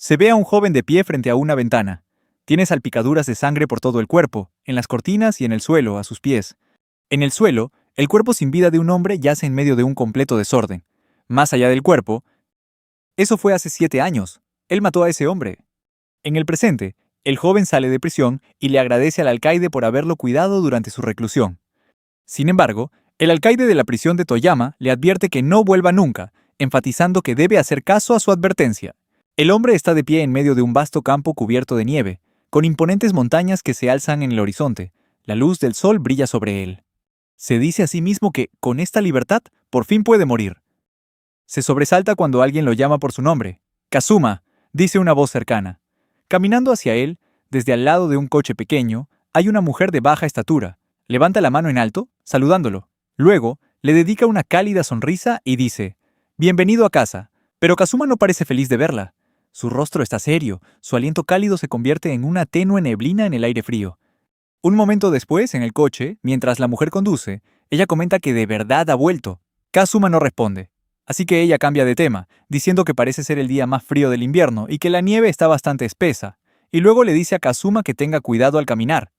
Se ve a un joven de pie frente a una ventana. Tiene salpicaduras de sangre por todo el cuerpo, en las cortinas y en el suelo, a sus pies. En el suelo, el cuerpo sin vida de un hombre yace en medio de un completo desorden. Más allá del cuerpo, eso fue hace 7 años. Él mató a ese hombre. En el presente, el joven sale de prisión y le agradece al alcaide por haberlo cuidado durante su reclusión. Sin embargo, el alcaide de la prisión de Toyama le advierte que no vuelva nunca, enfatizando que debe hacer caso a su advertencia. El hombre está de pie en medio de un vasto campo cubierto de nieve, con imponentes montañas que se alzan en el horizonte. La luz del sol brilla sobre él. Se dice a sí mismo que, con esta libertad, por fin puede morir. Se sobresalta cuando alguien lo llama por su nombre. «Kazuma», dice una voz cercana. Caminando hacia él, desde al lado de un coche pequeño, hay una mujer de baja estatura. Levanta la mano en alto, saludándolo. Luego, le dedica una cálida sonrisa y dice: «Bienvenido a casa». Pero Kazuma no parece feliz de verla. Su rostro está serio, su aliento cálido se convierte en una tenue neblina en el aire frío. Un momento después, en el coche, mientras la mujer conduce, ella comenta que de verdad ha vuelto. Kazuma no responde. Así que ella cambia de tema, diciendo que parece ser el día más frío del invierno y que la nieve está bastante espesa, y luego le dice a Kazuma que tenga cuidado al caminar.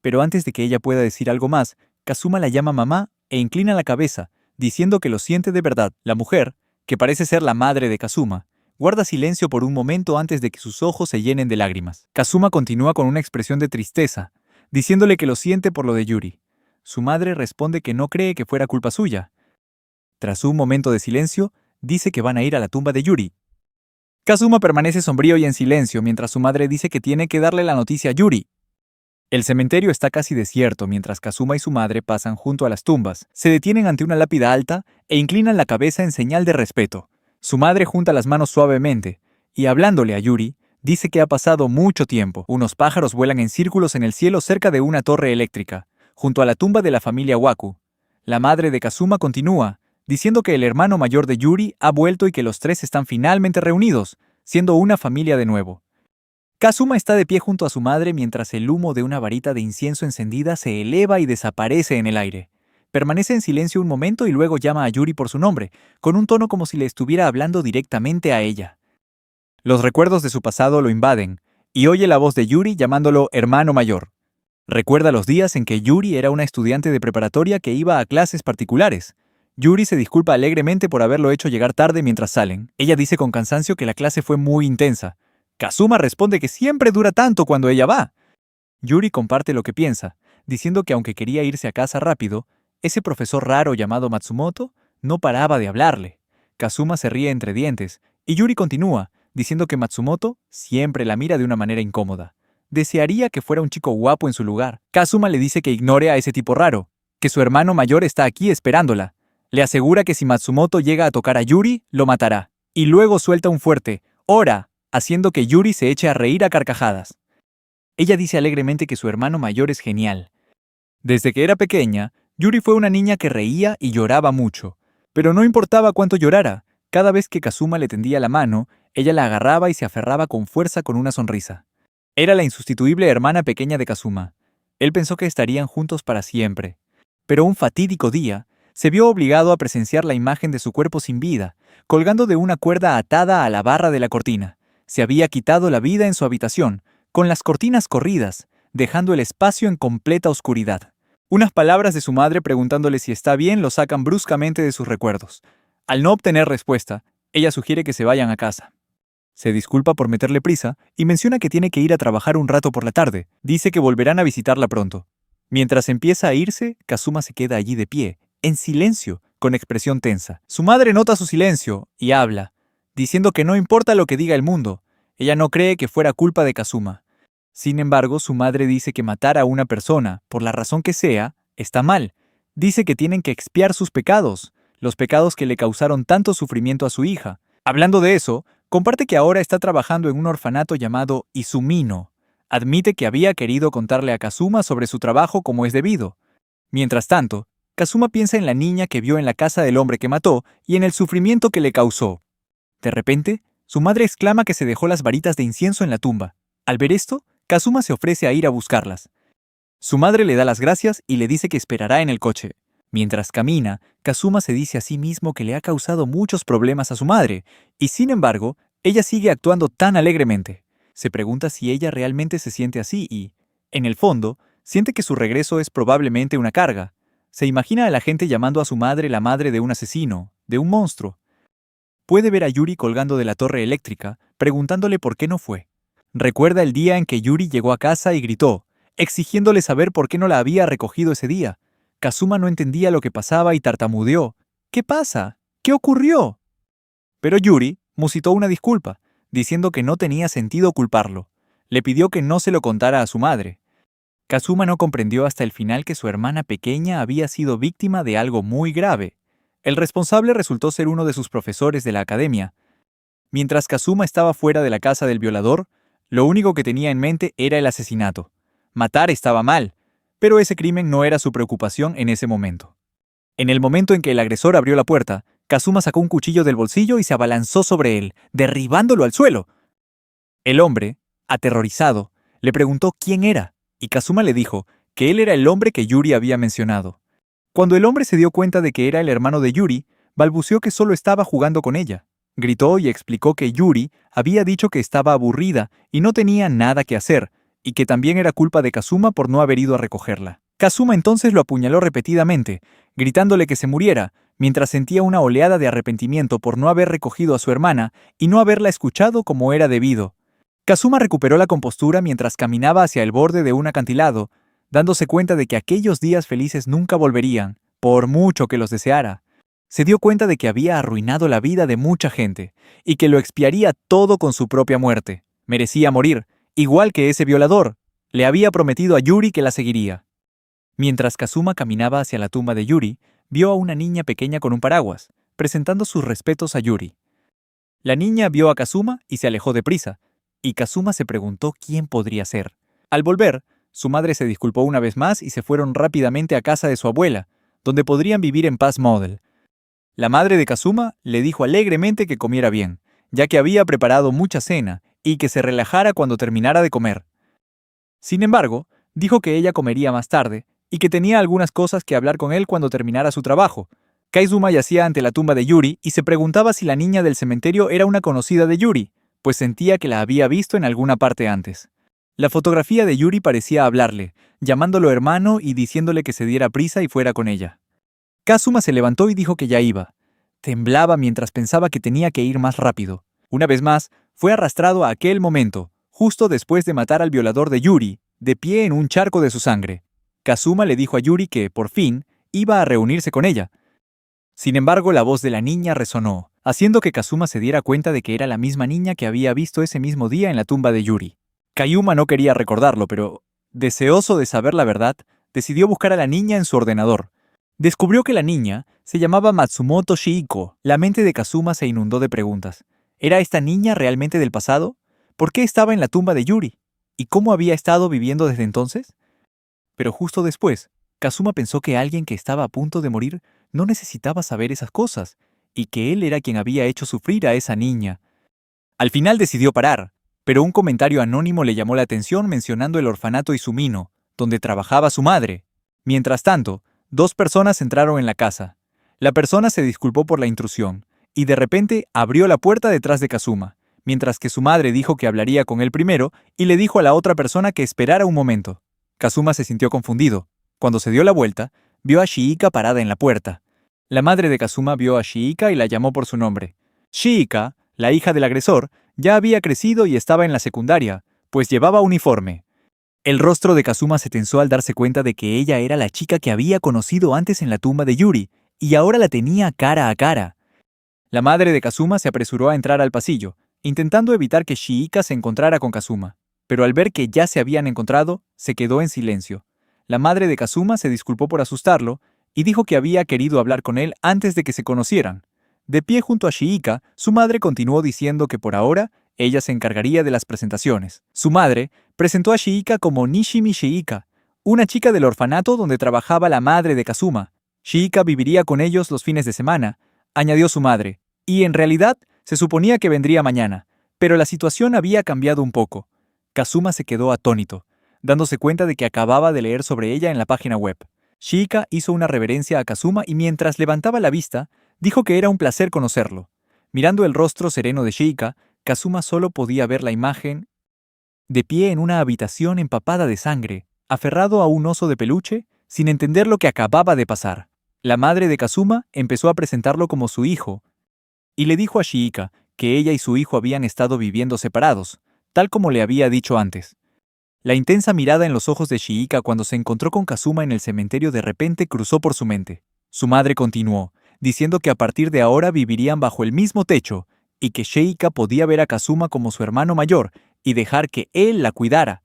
Pero antes de que ella pueda decir algo más, Kazuma la llama mamá e inclina la cabeza, diciendo que lo siente de verdad. La mujer, que parece ser la madre de Kazuma, guarda silencio por un momento antes de que sus ojos se llenen de lágrimas. Kazuma continúa con una expresión de tristeza, diciéndole que lo siente por lo de Yuri. Su madre responde que no cree que fuera culpa suya. Tras un momento de silencio, dice que van a ir a la tumba de Yuri. Kazuma permanece sombrío y en silencio mientras su madre dice que tiene que darle la noticia a Yuri. El cementerio está casi desierto mientras Kazuma y su madre pasan junto a las tumbas, se detienen ante una lápida alta e inclinan la cabeza en señal de respeto. Su madre junta las manos suavemente y, hablándole a Yuri, dice que ha pasado mucho tiempo. Unos pájaros vuelan en círculos en el cielo cerca de una torre eléctrica, junto a la tumba de la familia Waku. La madre de Kazuma continúa, diciendo que el hermano mayor de Yuri ha vuelto y que los tres están finalmente reunidos, siendo una familia de nuevo. Kazuma está de pie junto a su madre mientras el humo de una varita de incienso encendida se eleva y desaparece en el aire. Permanece en silencio un momento y luego llama a Yuri por su nombre, con un tono como si le estuviera hablando directamente a ella. Los recuerdos de su pasado lo invaden, y oye la voz de Yuri llamándolo hermano mayor. Recuerda los días en que Yuri era una estudiante de preparatoria que iba a clases particulares. Yuri se disculpa alegremente por haberlo hecho llegar tarde mientras salen. Ella dice con cansancio que la clase fue muy intensa. Kazuma responde que siempre dura tanto cuando ella va. Yuri comparte lo que piensa, diciendo que aunque quería irse a casa rápido, ese profesor raro llamado Matsumoto no paraba de hablarle. Kazuma se ríe entre dientes, y Yuri continúa, diciendo que Matsumoto siempre la mira de una manera incómoda. Desearía que fuera un chico guapo en su lugar. Kazuma le dice que ignore a ese tipo raro, que su hermano mayor está aquí esperándola. Le asegura que si Matsumoto llega a tocar a Yuri, lo matará. Y luego suelta un fuerte «¡Ora!», haciendo que Yuri se eche a reír a carcajadas. Ella dice alegremente que su hermano mayor es genial. Desde que era pequeña, Yuri fue una niña que reía y lloraba mucho. Pero no importaba cuánto llorara, cada vez que Kazuma le tendía la mano, ella la agarraba y se aferraba con fuerza con una sonrisa. Era la insustituible hermana pequeña de Kazuma. Él pensó que estarían juntos para siempre. Pero un fatídico día, se vio obligado a presenciar la imagen de su cuerpo sin vida, colgando de una cuerda atada a la barra de la cortina. Se había quitado la vida en su habitación, con las cortinas corridas, dejando el espacio en completa oscuridad. Unas palabras de su madre preguntándole si está bien lo sacan bruscamente de sus recuerdos. Al no obtener respuesta, ella sugiere que se vayan a casa. Se disculpa por meterle prisa y menciona que tiene que ir a trabajar un rato por la tarde. Dice que volverán a visitarla pronto. Mientras empieza a irse, Kazuma se queda allí de pie, en silencio, con expresión tensa. Su madre nota su silencio y habla, diciendo que no importa lo que diga el mundo. Ella no cree que fuera culpa de Kazuma. Sin embargo, su madre dice que matar a una persona, por la razón que sea, está mal. Dice que tienen que expiar sus pecados, los pecados que le causaron tanto sufrimiento a su hija. Hablando de eso, comparte que ahora está trabajando en un orfanato llamado Izumino. Admite que había querido contarle a Kazuma sobre su trabajo como es debido. Mientras tanto, Kazuma piensa en la niña que vio en la casa del hombre que mató y en el sufrimiento que le causó. De repente, su madre exclama que se dejó las varitas de incienso en la tumba. Al ver esto, Kazuma se ofrece a ir a buscarlas. Su madre le da las gracias y le dice que esperará en el coche. Mientras camina, Kazuma se dice a sí mismo que le ha causado muchos problemas a su madre, y sin embargo, Ella sigue actuando tan alegremente. Se pregunta si ella realmente se siente así y, en el fondo, siente que su regreso es probablemente una carga. Se imagina a la gente llamando a su madre la madre de un asesino, de un monstruo. Puede ver a Yuri colgando de la torre eléctrica, preguntándole por qué no fue. Recuerda el día en que Yuri llegó a casa y gritó, exigiéndole saber por qué no la había recogido ese día. Kazuma no entendía lo que pasaba y tartamudeó. ¿Qué pasa? ¿Qué ocurrió? Pero Yuri musitó una disculpa, diciendo que no tenía sentido culparlo. Le pidió que no se lo contara a su madre. Kazuma no comprendió hasta el final que su hermana pequeña había sido víctima de algo muy grave. El responsable resultó ser uno de sus profesores de la academia. Mientras Kazuma estaba fuera de la casa del violador, lo único que tenía en mente era el asesinato. Matar estaba mal, pero ese crimen no era su preocupación en ese momento. En el momento en que el agresor abrió la puerta, Kazuma sacó un cuchillo del bolsillo y se abalanzó sobre él, derribándolo al suelo. El hombre, aterrorizado, le preguntó quién era, y Kazuma le dijo que él era el hombre que Yuri había mencionado. Cuando el hombre se dio cuenta de que era el hermano de Yuri, balbuceó que solo estaba jugando con ella. Gritó y explicó que Yuri había dicho que estaba aburrida y no tenía nada que hacer, y que también era culpa de Kazuma por no haber ido a recogerla. Kazuma entonces lo apuñaló repetidamente, gritándole que se muriera, mientras sentía una oleada de arrepentimiento por no haber recogido a su hermana y no haberla escuchado como era debido. Kazuma recuperó la compostura mientras caminaba hacia el borde de un acantilado, dándose cuenta de que aquellos días felices nunca volverían, por mucho que los deseara. Se dio cuenta de que había arruinado la vida de mucha gente, y que lo expiaría todo con su propia muerte. Merecía morir, igual que ese violador. Le había prometido a Yuri que la seguiría. Mientras Kazuma caminaba hacia la tumba de Yuri, vio a una niña pequeña con un paraguas, presentando sus respetos a Yuri. La niña vio a Kazuma y se alejó deprisa, y Kazuma se preguntó quién podría ser. Al volver, su madre se disculpó una vez más y se fueron rápidamente a casa de su abuela, donde podrían vivir en paz model. La madre de Kazuma le dijo alegremente que comiera bien, ya que había preparado mucha cena, y que se relajara cuando terminara de comer. Sin embargo, dijo que ella comería más tarde, y que tenía algunas cosas que hablar con él cuando terminara su trabajo. Kaizuma yacía ante la tumba de Yuri y se preguntaba si la niña del cementerio era una conocida de Yuri, pues sentía que la había visto en alguna parte antes. La fotografía de Yuri parecía hablarle, llamándolo hermano y diciéndole que se diera prisa y fuera con ella. Kazuma se levantó y dijo que ya iba. Temblaba mientras pensaba que tenía que ir más rápido. Una vez más, fue arrastrado a aquel momento, justo después de matar al violador de Yuri, de pie en un charco de su sangre. Kazuma le dijo a Yuri que, por fin, iba a reunirse con ella. Sin embargo, la voz de la niña resonó, haciendo que Kazuma se diera cuenta de que era la misma niña que había visto ese mismo día en la tumba de Yuri. Kayuma no quería recordarlo, pero, deseoso de saber la verdad, decidió buscar a la niña en su ordenador. Descubrió que la niña se llamaba Matsumoto Shiiko. La mente de Kazuma se inundó de preguntas. ¿Era esta niña realmente del pasado? ¿Por qué estaba en la tumba de Yuri? ¿Y cómo había estado viviendo desde entonces? Pero justo después, Kazuma pensó que alguien que estaba a punto de morir no necesitaba saber esas cosas, y que él era quien había hecho sufrir a esa niña. Al final decidió parar, pero un comentario anónimo le llamó la atención mencionando el orfanato Izumino, donde trabajaba su madre. Mientras tanto, dos personas entraron en la casa. La persona se disculpó por la intrusión, y de repente abrió la puerta detrás de Kazuma, mientras que su madre dijo que hablaría con él primero y le dijo a la otra persona que esperara un momento. Kazuma se sintió confundido. Cuando se dio la vuelta, vio a Shiika parada en la puerta. La madre de Kazuma vio a Shiika y la llamó por su nombre. Shiika, la hija del agresor, ya había crecido y estaba en la secundaria, pues llevaba uniforme. El rostro de Kazuma se tensó al darse cuenta de que ella era la chica que había conocido antes en la tumba de Yuri, y ahora la tenía cara a cara. La madre de Kazuma se apresuró a entrar al pasillo, intentando evitar que Shiika se encontrara con Kazuma, pero al ver que ya se habían encontrado, se quedó en silencio. La madre de Kazuma se disculpó por asustarlo y dijo que había querido hablar con él antes de que se conocieran. De pie junto a Shiika, su madre continuó diciendo que por ahora ella se encargaría de las presentaciones. Su madre presentó a Shiika como Nishimi Shiika, una chica del orfanato donde trabajaba la madre de Kazuma. Shiika viviría con ellos los fines de semana, añadió su madre, y en realidad se suponía que vendría mañana, pero la situación había cambiado un poco. Kazuma se quedó atónito, dándose cuenta de que acababa de leer sobre ella en la página web. Shiika hizo una reverencia a Kazuma y mientras levantaba la vista, dijo que era un placer conocerlo. Mirando el rostro sereno de Shiika, Kazuma solo podía ver la imagen de pie en una habitación empapada de sangre, aferrado a un oso de peluche, sin entender lo que acababa de pasar. La madre de Kazuma empezó a presentarlo como su hijo, y le dijo a Shiika que ella y su hijo habían estado viviendo separados, tal como le había dicho antes. La intensa mirada en los ojos de Shiika cuando se encontró con Kazuma en el cementerio de repente cruzó por su mente. Su madre continuó, diciendo que a partir de ahora vivirían bajo el mismo techo, y que Shiika podía ver a Kazuma como su hermano mayor y dejar que él la cuidara.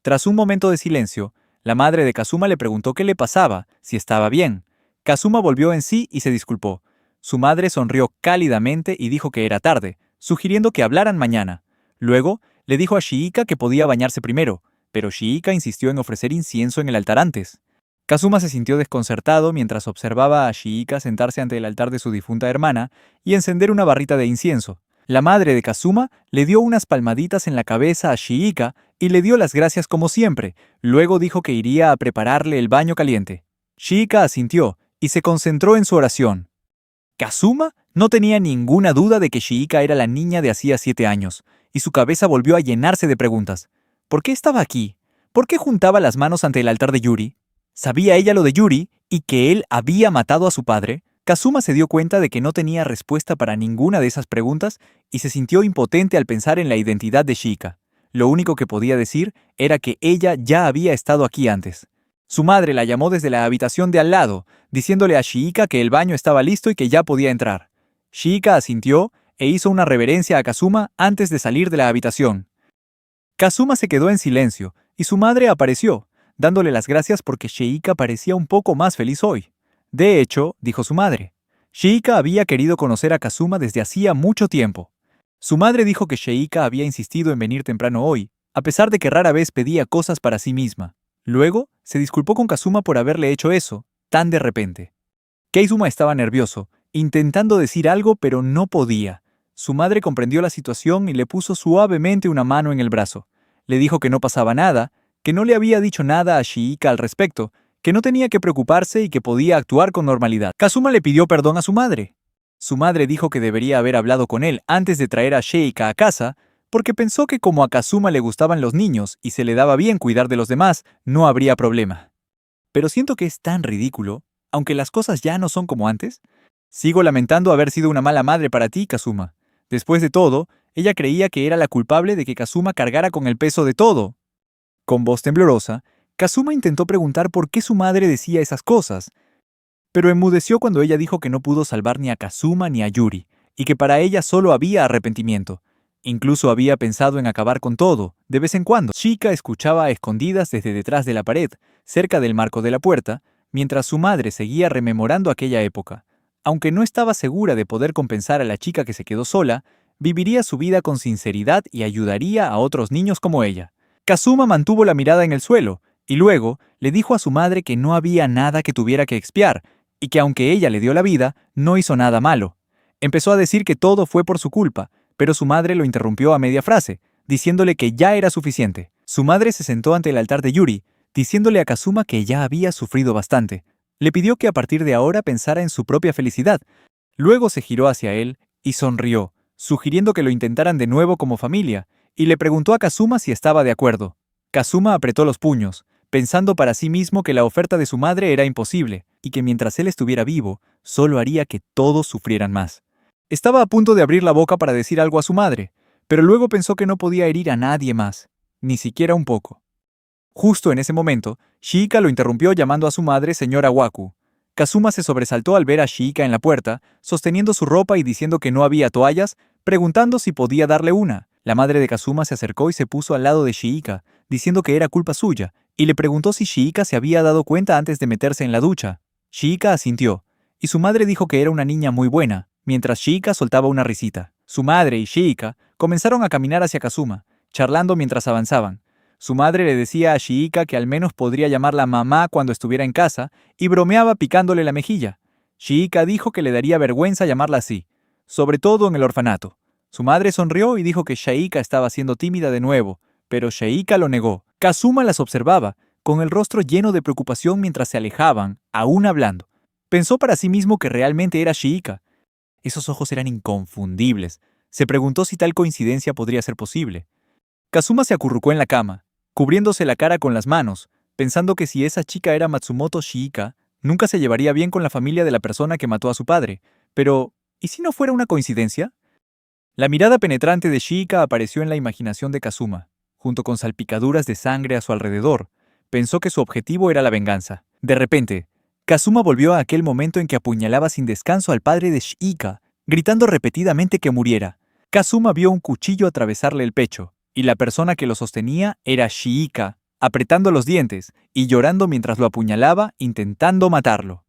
Tras un momento de silencio, la madre de Kazuma le preguntó qué le pasaba, si estaba bien. Kazuma volvió en sí y se disculpó. Su madre sonrió cálidamente y dijo que era tarde, sugiriendo que hablaran mañana. Luego, le dijo a Shiika que podía bañarse primero, pero Shiika insistió en ofrecer incienso en el altar antes. Kazuma se sintió desconcertado mientras observaba a Shiika sentarse ante el altar de su difunta hermana y encender una barrita de incienso. La madre de Kazuma le dio unas palmaditas en la cabeza a Shiika y le dio las gracias como siempre. Luego dijo que iría a prepararle el baño caliente. Shiika asintió y se concentró en su oración. Kazuma no tenía ninguna duda de que Shiika era la niña de hacía 7 años, y su cabeza volvió a llenarse de preguntas. ¿Por qué estaba aquí? ¿Por qué juntaba las manos ante el altar de Yuri? ¿Sabía ella lo de Yuri y que él había matado a su padre? Kazuma se dio cuenta de que no tenía respuesta para ninguna de esas preguntas y se sintió impotente al pensar en la identidad de Shiika. Lo único que podía decir era que ella ya había estado aquí antes. Su madre la llamó desde la habitación de al lado, diciéndole a Shiika que el baño estaba listo y que ya podía entrar. Shiika asintió e hizo una reverencia a Kazuma antes de salir de la habitación. Kazuma se quedó en silencio y su madre apareció, dándole las gracias porque Shiika parecía un poco más feliz hoy. De hecho, dijo su madre, Shiika había querido conocer a Kazuma desde hacía mucho tiempo. Su madre dijo que Shiika había insistido en venir temprano hoy, a pesar de que rara vez pedía cosas para sí misma. Luego, se disculpó con Kazuma por haberle hecho eso, tan de repente. Kazuma estaba nervioso, intentando decir algo pero no podía. Su madre comprendió la situación y le puso suavemente una mano en el brazo. Le dijo que no pasaba nada, que no le había dicho nada a Shiika al respecto, que no tenía que preocuparse y que podía actuar con normalidad. Kazuma le pidió perdón a su madre. Su madre dijo que debería haber hablado con él antes de traer a Shiika a casa, porque pensó que como a Kazuma le gustaban los niños y se le daba bien cuidar de los demás, no habría problema. Pero siento que es tan ridículo, aunque las cosas ya no son como antes. Sigo lamentando haber sido una mala madre para ti, Kazuma. Después de todo, ella creía que era la culpable de que Kazuma cargara con el peso de todo. Con voz temblorosa, Kazuma intentó preguntar por qué su madre decía esas cosas, pero enmudeció cuando ella dijo que no pudo salvar ni a Kazuma ni a Yuri, y que para ella solo había arrepentimiento. Incluso había pensado en acabar con todo, de vez en cuando. Shiika escuchaba a escondidas desde detrás de la pared, cerca del marco de la puerta, mientras su madre seguía rememorando aquella época. Aunque no estaba segura de poder compensar a la chica que se quedó sola, viviría su vida con sinceridad y ayudaría a otros niños como ella. Kazuma mantuvo la mirada en el suelo, y luego le dijo a su madre que no había nada que tuviera que expiar, y que aunque ella le dio la vida, no hizo nada malo. Empezó a decir que todo fue por su culpa, pero su madre lo interrumpió a media frase, diciéndole que ya era suficiente. Su madre se sentó ante el altar de Yuri, diciéndole a Kazuma que ya había sufrido bastante. Le pidió que a partir de ahora pensara en su propia felicidad. Luego se giró hacia él y sonrió, sugiriendo que lo intentaran de nuevo como familia, y le preguntó a Kazuma si estaba de acuerdo. Kazuma apretó los puños, pensando para sí mismo que la oferta de su madre era imposible, y que mientras él estuviera vivo, solo haría que todos sufrieran más. Estaba a punto de abrir la boca para decir algo a su madre, pero luego pensó que no podía herir a nadie más, ni siquiera un poco. Justo en ese momento, Shiika lo interrumpió llamando a su madre señora Waku. Kazuma se sobresaltó al ver a Shiika en la puerta, sosteniendo su ropa y diciendo que no había toallas, preguntando si podía darle una. La madre de Kazuma se acercó y se puso al lado de Shiika, diciendo que era culpa suya, y le preguntó si Shiika se había dado cuenta antes de meterse en la ducha. Shiika asintió, y su madre dijo que era una niña muy buena, mientras Shiika soltaba una risita. Su madre y Shiika comenzaron a caminar hacia Kazuma, charlando mientras avanzaban. Su madre le decía a Shiika que al menos podría llamarla mamá cuando estuviera en casa, y bromeaba picándole la mejilla. Shiika dijo que le daría vergüenza llamarla así, sobre todo en el orfanato. Su madre sonrió y dijo que Shiika estaba siendo tímida de nuevo, pero Shiika lo negó. Kazuma las observaba, con el rostro lleno de preocupación mientras se alejaban, aún hablando. Pensó para sí mismo que realmente era Shiika. Esos ojos eran inconfundibles. Se preguntó si tal coincidencia podría ser posible. Kazuma se acurrucó en la cama, cubriéndose la cara con las manos, pensando que si esa chica era Matsumoto Shiika, nunca se llevaría bien con la familia de la persona que mató a su padre. Pero, ¿y si no fuera una coincidencia? La mirada penetrante de Shiika apareció en la imaginación de Kazuma, junto con salpicaduras de sangre a su alrededor. Pensó que su objetivo era la venganza. De repente, Kazuma volvió a aquel momento en que apuñalaba sin descanso al padre de Shiika, gritando repetidamente que muriera. Kazuma vio un cuchillo atravesarle el pecho, y la persona que lo sostenía era Shiika, apretando los dientes y llorando mientras lo apuñalaba, intentando matarlo.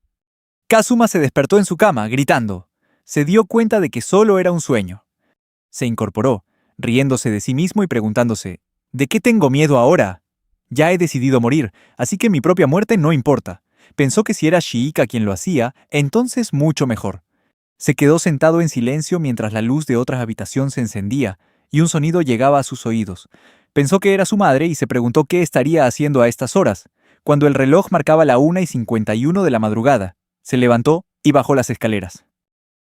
Kazuma se despertó en su cama, gritando. Se dio cuenta de que solo era un sueño. Se incorporó, riéndose de sí mismo y preguntándose, ¿de qué tengo miedo ahora? Ya he decidido morir, así que mi propia muerte no importa. Pensó que si era Shiika quien lo hacía, entonces mucho mejor. Se quedó sentado en silencio mientras la luz de otra habitación se encendía y un sonido llegaba a sus oídos. Pensó que era su madre y se preguntó qué estaría haciendo a estas horas, cuando el reloj marcaba la 1:51 de la madrugada. Se levantó y bajó las escaleras.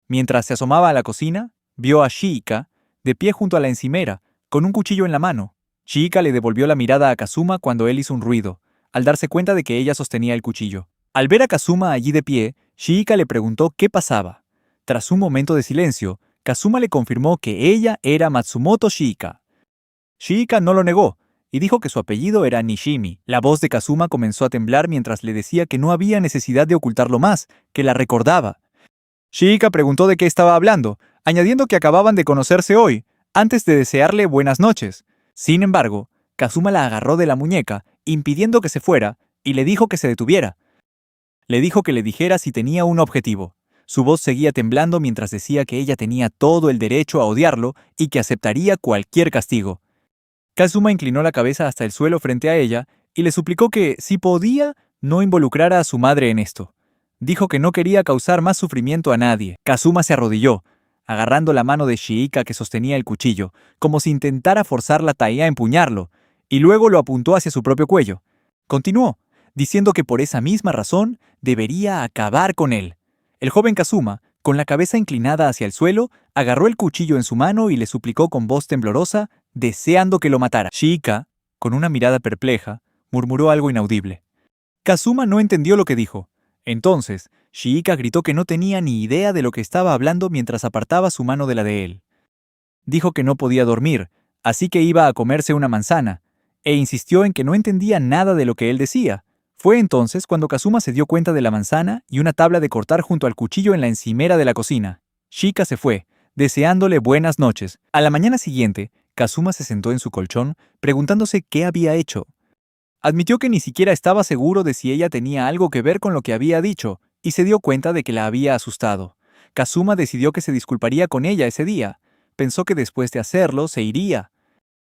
Mientras se asomaba a la cocina, vio a Shiika, de pie junto a la encimera, con un cuchillo en la mano. Shiika le devolvió la mirada a Kazuma cuando él hizo un ruido, al darse cuenta de que ella sostenía el cuchillo. Al ver a Kazuma allí de pie, Shiika le preguntó qué pasaba. Tras un momento de silencio, Kazuma le confirmó que ella era Matsumoto Shiika. Shiika no lo negó, y dijo que su apellido era Nishimi. La voz de Kazuma comenzó a temblar mientras le decía que no había necesidad de ocultarlo más, que la recordaba. Shiika preguntó de qué estaba hablando, añadiendo que acababan de conocerse hoy, antes de desearle buenas noches. Sin embargo, Kazuma la agarró de la muñeca, impidiendo que se fuera, y le dijo que se detuviera. Le dijo que le dijera si tenía un objetivo. Su voz seguía temblando mientras decía que ella tenía todo el derecho a odiarlo y que aceptaría cualquier castigo. Kazuma inclinó la cabeza hasta el suelo frente a ella y le suplicó que, si podía, no involucrara a su madre en esto. Dijo que no quería causar más sufrimiento a nadie. Kazuma se arrodilló, agarrando la mano de Shiika que sostenía el cuchillo, como si intentara forzarla a empuñarlo, y luego lo apuntó hacia su propio cuello. Continuó, diciendo que por esa misma razón debería acabar con él. El joven Kazuma, con la cabeza inclinada hacia el suelo, agarró el cuchillo en su mano y le suplicó con voz temblorosa, deseando que lo matara. Shiika, con una mirada perpleja, murmuró algo inaudible. Kazuma no entendió lo que dijo. Entonces, Shiika gritó que no tenía ni idea de lo que estaba hablando mientras apartaba su mano de la de él. Dijo que no podía dormir, así que iba a comerse una manzana, e insistió en que no entendía nada de lo que él decía. Fue entonces cuando Kazuma se dio cuenta de la manzana y una tabla de cortar junto al cuchillo en la encimera de la cocina. Shiika se fue, deseándole buenas noches. A la mañana siguiente, Kazuma se sentó en su colchón, preguntándose qué había hecho. Admitió que ni siquiera estaba seguro de si ella tenía algo que ver con lo que había dicho, y se dio cuenta de que la había asustado. Kazuma decidió que se disculparía con ella ese día. Pensó que después de hacerlo se iría.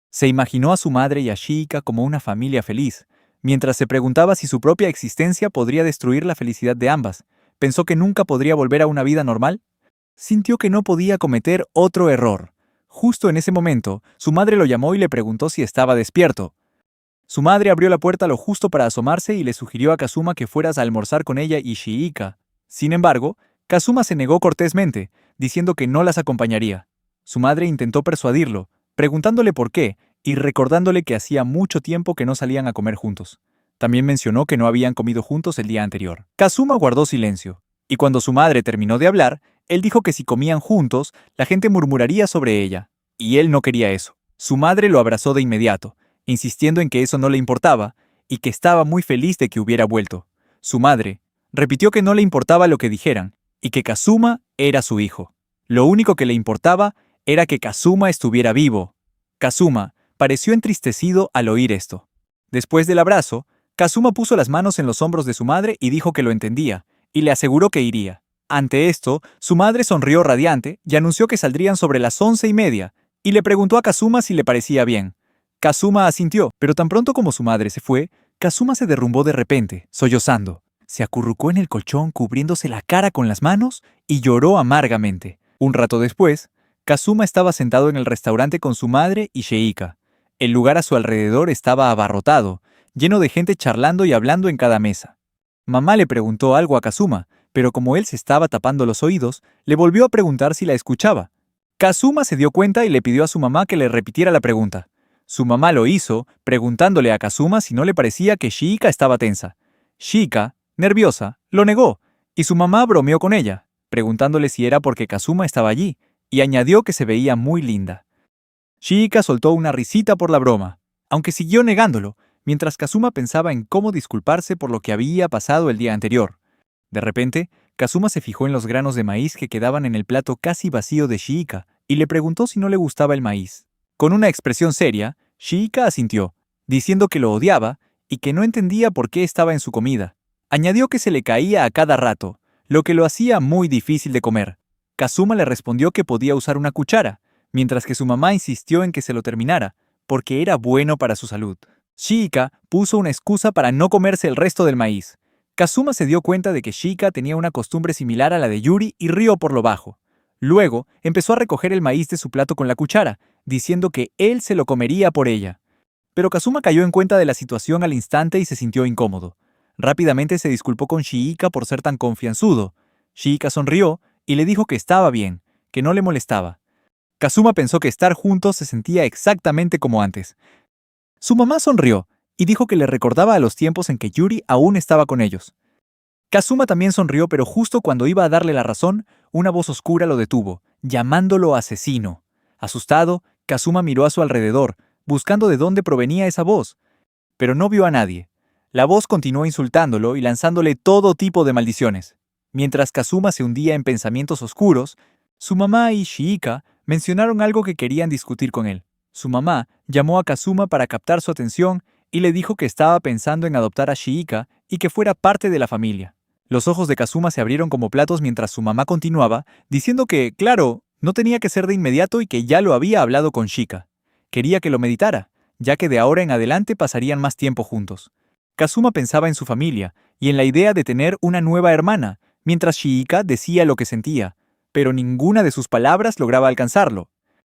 Se imaginó a su madre y a Shiika como una familia feliz, mientras se preguntaba si su propia existencia podría destruir la felicidad de ambas. Pensó que nunca podría volver a una vida normal. Sintió que no podía cometer otro error. Justo en ese momento, su madre lo llamó y le preguntó si estaba despierto. Su madre abrió la puerta lo justo para asomarse y le sugirió a Kazuma que fueras a almorzar con ella y Shiika. Sin embargo, Kazuma se negó cortésmente, diciendo que no las acompañaría. Su madre intentó persuadirlo, preguntándole por qué y recordándole que hacía mucho tiempo que no salían a comer juntos. También mencionó que no habían comido juntos el día anterior. Kazuma guardó silencio, y cuando su madre terminó de hablar, él dijo que si comían juntos, la gente murmuraría sobre ella, y él no quería eso. Su madre lo abrazó de inmediato, insistiendo en que eso no le importaba y que estaba muy feliz de que hubiera vuelto. Su madre repitió que no le importaba lo que dijeran y que Kazuma era su hijo. Lo único que le importaba era que Kazuma estuviera vivo. Kazuma pareció entristecido al oír esto. Después del abrazo, Kazuma puso las manos en los hombros de su madre y dijo que lo entendía, y le aseguró que iría. Ante esto, su madre sonrió radiante y anunció que saldrían sobre las 11:30, y le preguntó a Kazuma si le parecía bien. Kazuma asintió, pero tan pronto como su madre se fue, Kazuma se derrumbó de repente, sollozando. Se acurrucó en el colchón cubriéndose la cara con las manos y lloró amargamente. Un rato después, Kazuma estaba sentado en el restaurante con su madre y Shiika. El lugar a su alrededor estaba abarrotado, lleno de gente charlando y hablando en cada mesa. Mamá le preguntó algo a Kazuma, pero como él se estaba tapando los oídos, le volvió a preguntar si la escuchaba. Kazuma se dio cuenta y le pidió a su mamá que le repitiera la pregunta. Su mamá lo hizo, preguntándole a Kazuma si no le parecía que Shiika estaba tensa. Shiika, nerviosa, lo negó, y su mamá bromeó con ella, preguntándole si era porque Kazuma estaba allí, y añadió que se veía muy linda. Shiika soltó una risita por la broma, aunque siguió negándolo, mientras Kazuma pensaba en cómo disculparse por lo que había pasado el día anterior. De repente, Kazuma se fijó en los granos de maíz que quedaban en el plato casi vacío de Shiika y le preguntó si no le gustaba el maíz. Con una expresión seria, Shiika asintió, diciendo que lo odiaba y que no entendía por qué estaba en su comida. Añadió que se le caía a cada rato, lo que lo hacía muy difícil de comer. Kazuma le respondió que podía usar una cuchara, mientras que su mamá insistió en que se lo terminara, porque era bueno para su salud. Shiika puso una excusa para no comerse el resto del maíz. Kazuma se dio cuenta de que Shiika tenía una costumbre similar a la de Yuri y rió por lo bajo. Luego, empezó a recoger el maíz de su plato con la cuchara, diciendo que él se lo comería por ella. Pero Kazuma cayó en cuenta de la situación al instante y se sintió incómodo. Rápidamente se disculpó con Shiika por ser tan confianzudo. Shiika sonrió y le dijo que estaba bien, que no le molestaba. Kazuma pensó que estar juntos se sentía exactamente como antes. Su mamá sonrió y dijo que le recordaba a los tiempos en que Yuri aún estaba con ellos. Kazuma también sonrió, pero justo cuando iba a darle la razón, una voz oscura lo detuvo, llamándolo asesino. Asustado, Kazuma miró a su alrededor, buscando de dónde provenía esa voz, pero no vio a nadie. La voz continuó insultándolo y lanzándole todo tipo de maldiciones. Mientras Kazuma se hundía en pensamientos oscuros, su mamá y Shiika mencionaron algo que querían discutir con él. Su mamá llamó a Kazuma para captar su atención y le dijo que estaba pensando en adoptar a Shiika y que fuera parte de la familia. Los ojos de Kazuma se abrieron como platos mientras su mamá continuaba, diciendo que, claro, no tenía que ser de inmediato y que ya lo había hablado con Shiika. Quería que lo meditara, ya que de ahora en adelante pasarían más tiempo juntos. Kazuma pensaba en su familia y en la idea de tener una nueva hermana, mientras Shiika decía lo que sentía, pero ninguna de sus palabras lograba alcanzarlo.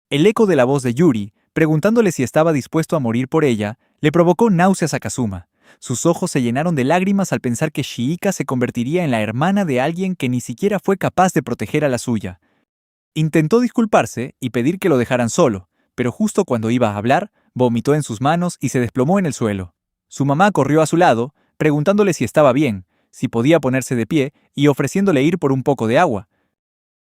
El eco de la voz de Yuri, preguntándole si estaba dispuesto a morir por ella, le provocó náuseas a Kazuma. Sus ojos se llenaron de lágrimas al pensar que Shiika se convertiría en la hermana de alguien que ni siquiera fue capaz de proteger a la suya. Intentó disculparse y pedir que lo dejaran solo, pero justo cuando iba a hablar, vomitó en sus manos y se desplomó en el suelo. Su mamá corrió a su lado, preguntándole si estaba bien, si podía ponerse de pie y ofreciéndole ir por un poco de agua.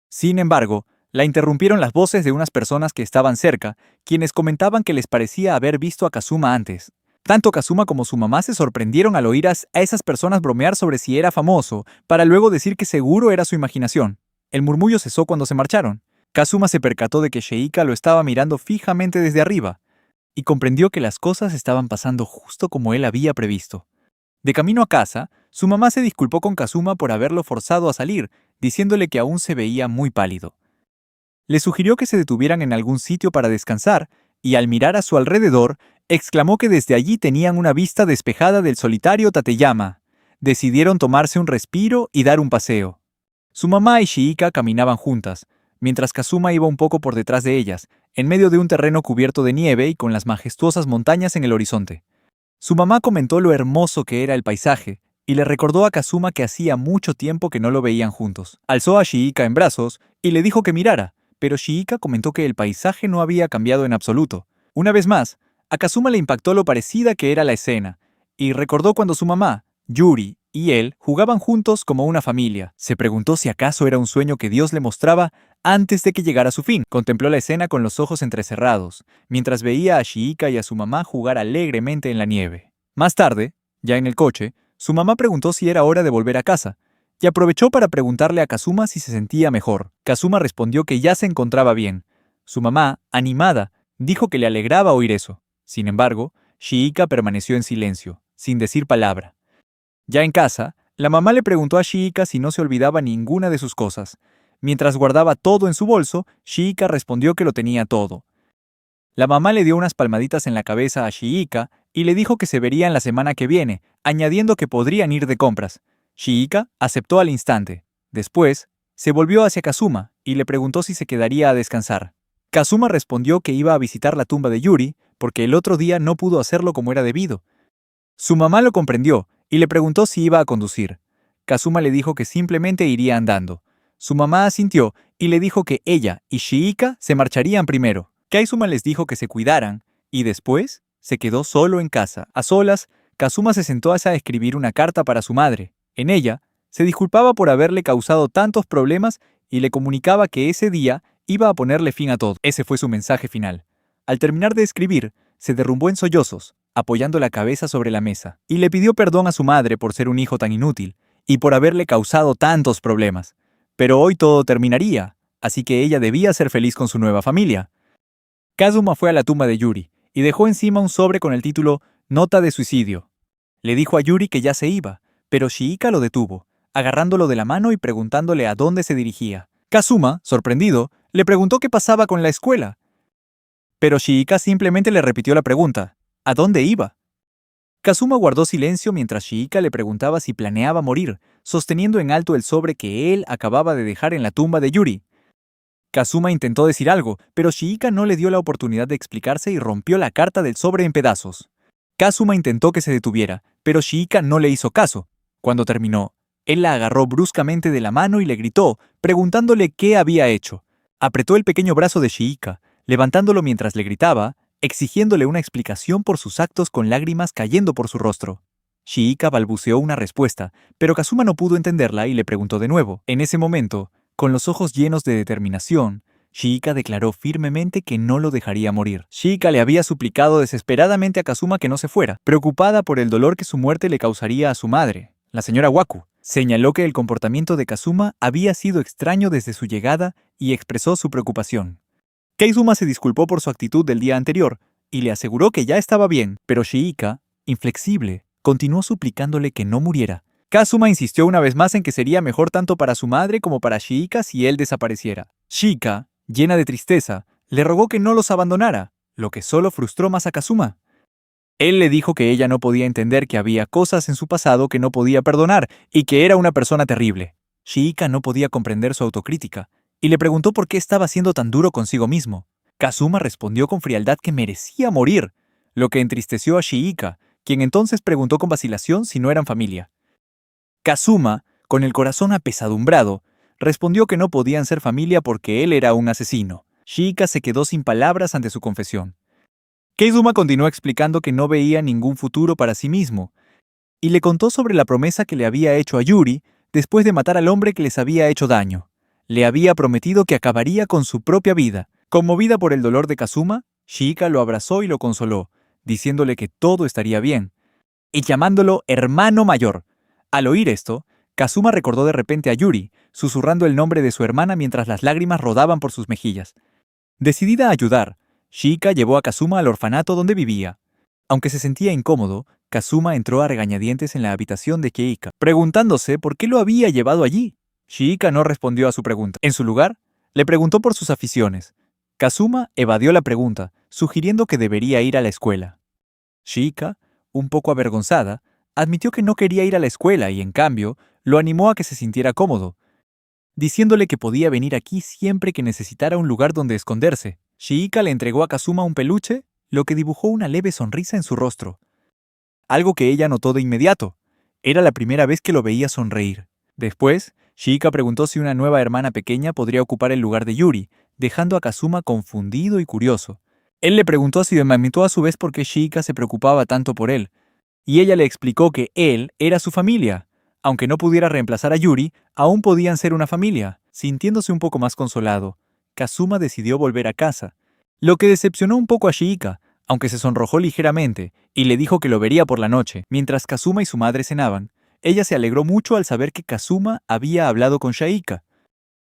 Sin embargo, la interrumpieron las voces de unas personas que estaban cerca, quienes comentaban que les parecía haber visto a Kazuma antes. Tanto Kazuma como su mamá se sorprendieron al oír a esas personas bromear sobre si era famoso, para luego decir que seguro era su imaginación. El murmullo cesó cuando se marcharon. Kazuma se percató de que Shiika lo estaba mirando fijamente desde arriba, y comprendió que las cosas estaban pasando justo como él había previsto. De camino a casa, su mamá se disculpó con Kazuma por haberlo forzado a salir, diciéndole que aún se veía muy pálido. Le sugirió que se detuvieran en algún sitio para descansar, y al mirar a su alrededor, exclamó que desde allí tenían una vista despejada del solitario Tateyama. Decidieron tomarse un respiro y dar un paseo. Su mamá y Shiika caminaban juntas, mientras Kazuma iba un poco por detrás de ellas, en medio de un terreno cubierto de nieve y con las majestuosas montañas en el horizonte. Su mamá comentó lo hermoso que era el paisaje, y le recordó a Kazuma que hacía mucho tiempo que no lo veían juntos. Alzó a Shiika en brazos y le dijo que mirara, pero Shiika comentó que el paisaje no había cambiado en absoluto. Una vez más, a Kazuma le impactó lo parecida que era la escena, y recordó cuando su mamá, Yuri, y él jugaban juntos como una familia. Se preguntó si acaso era un sueño que Dios le mostraba antes de que llegara a su fin. Contempló la escena con los ojos entrecerrados, mientras veía a Shiika y a su mamá jugar alegremente en la nieve. Más tarde, ya en el coche, su mamá preguntó si era hora de volver a casa, y aprovechó para preguntarle a Kazuma si se sentía mejor. Kazuma respondió que ya se encontraba bien. Su mamá, animada, dijo que le alegraba oír eso. Sin embargo, Shiika permaneció en silencio, sin decir palabra. Ya en casa, la mamá le preguntó a Shiika si no se olvidaba ninguna de sus cosas. Mientras guardaba todo en su bolso, Shiika respondió que lo tenía todo. La mamá le dio unas palmaditas en la cabeza a Shiika y le dijo que se verían la semana que viene, añadiendo que podrían ir de compras. Shiika aceptó al instante. Después, se volvió hacia Kazuma y le preguntó si se quedaría a descansar. Kazuma respondió que iba a visitar la tumba de Yuri porque el otro día no pudo hacerlo como era debido. Su mamá lo comprendió y le preguntó si iba a conducir. Kazuma le dijo que simplemente iría andando. Su mamá asintió y le dijo que ella y Shiika se marcharían primero. Kaizuma les dijo que se cuidaran y después se quedó solo en casa. A solas, Kazuma se sentó a escribir una carta para su madre. En ella, se disculpaba por haberle causado tantos problemas y le comunicaba que ese día iba a ponerle fin a todo. Ese fue su mensaje final. Al terminar de escribir, se derrumbó en sollozos, apoyando la cabeza sobre la mesa, y le pidió perdón a su madre por ser un hijo tan inútil y por haberle causado tantos problemas. Pero hoy todo terminaría, así que ella debía ser feliz con su nueva familia. Kazuma fue a la tumba de Yuri y dejó encima un sobre con el título Nota de suicidio. Le dijo a Yuri que ya se iba, pero Shiika lo detuvo, agarrándolo de la mano y preguntándole a dónde se dirigía. Kazuma, sorprendido, le preguntó qué pasaba con la escuela. Pero Shiika simplemente le repitió la pregunta, ¿a dónde iba? Kazuma guardó silencio mientras Shiika le preguntaba si planeaba morir, sosteniendo en alto el sobre que él acababa de dejar en la tumba de Yuri. Kazuma intentó decir algo, pero Shiika no le dio la oportunidad de explicarse y rompió la carta del sobre en pedazos. Kazuma intentó que se detuviera, pero Shiika no le hizo caso. Cuando terminó, él la agarró bruscamente de la mano y le gritó, preguntándole qué había hecho. Apretó el pequeño brazo de Shiika, levantándolo mientras le gritaba, exigiéndole una explicación por sus actos con lágrimas cayendo por su rostro. Shiika balbuceó una respuesta, pero Kazuma no pudo entenderla y le preguntó de nuevo. En ese momento, con los ojos llenos de determinación, Shiika declaró firmemente que no lo dejaría morir. Shiika le había suplicado desesperadamente a Kazuma que no se fuera, preocupada por el dolor que su muerte le causaría a su madre, la señora Waku. Señaló que el comportamiento de Kazuma había sido extraño desde su llegada y expresó su preocupación. Kaizuma se disculpó por su actitud del día anterior y le aseguró que ya estaba bien, pero Shiika, inflexible, continuó suplicándole que no muriera. Kazuma insistió una vez más en que sería mejor tanto para su madre como para Shiika si él desapareciera. Shiika, llena de tristeza, le rogó que no los abandonara, lo que solo frustró más a Kazuma. Él le dijo que ella no podía entender que había cosas en su pasado que no podía perdonar y que era una persona terrible. Shiika no podía comprender su autocrítica y le preguntó por qué estaba siendo tan duro consigo mismo. Kazuma respondió con frialdad que merecía morir, lo que entristeció a Shiika, quien entonces preguntó con vacilación si no eran familia. Kazuma, con el corazón apesadumbrado, respondió que no podían ser familia porque él era un asesino. Shiika se quedó sin palabras ante su confesión. Kaizuma continuó explicando que no veía ningún futuro para sí mismo, y le contó sobre la promesa que le había hecho a Yuri después de matar al hombre que les había hecho daño. Le había prometido que acabaría con su propia vida. Conmovida por el dolor de Kazuma, Shiika lo abrazó y lo consoló, diciéndole que todo estaría bien, y llamándolo hermano mayor. Al oír esto, Kazuma recordó de repente a Yuri, susurrando el nombre de su hermana mientras las lágrimas rodaban por sus mejillas. Decidida a ayudar, Shiika llevó a Kazuma al orfanato donde vivía. Aunque se sentía incómodo, Kazuma entró a regañadientes en la habitación de Keika, preguntándose por qué lo había llevado allí. Shiika no respondió a su pregunta. En su lugar, le preguntó por sus aficiones. Kazuma evadió la pregunta, sugiriendo que debería ir a la escuela. Shiika, un poco avergonzada, admitió que no quería ir a la escuela y, en cambio, lo animó a que se sintiera cómodo, diciéndole que podía venir aquí siempre que necesitara un lugar donde esconderse. Shiika le entregó a Kazuma un peluche, lo que dibujó una leve sonrisa en su rostro. Algo que ella notó de inmediato. Era la primera vez que lo veía sonreír. Después, Shiika preguntó si una nueva hermana pequeña podría ocupar el lugar de Yuri, dejando a Kazuma confundido y curioso. Él le preguntó si lamentó a su vez por qué Shiika se preocupaba tanto por él, y ella le explicó que él era su familia. Aunque no pudiera reemplazar a Yuri, aún podían ser una familia. Sintiéndose un poco más consolado, Kazuma decidió volver a casa, lo que decepcionó un poco a Shiika, aunque se sonrojó ligeramente y le dijo que lo vería por la noche. Mientras Kazuma y su madre cenaban, ella se alegró mucho al saber que Kazuma había hablado con Shiika.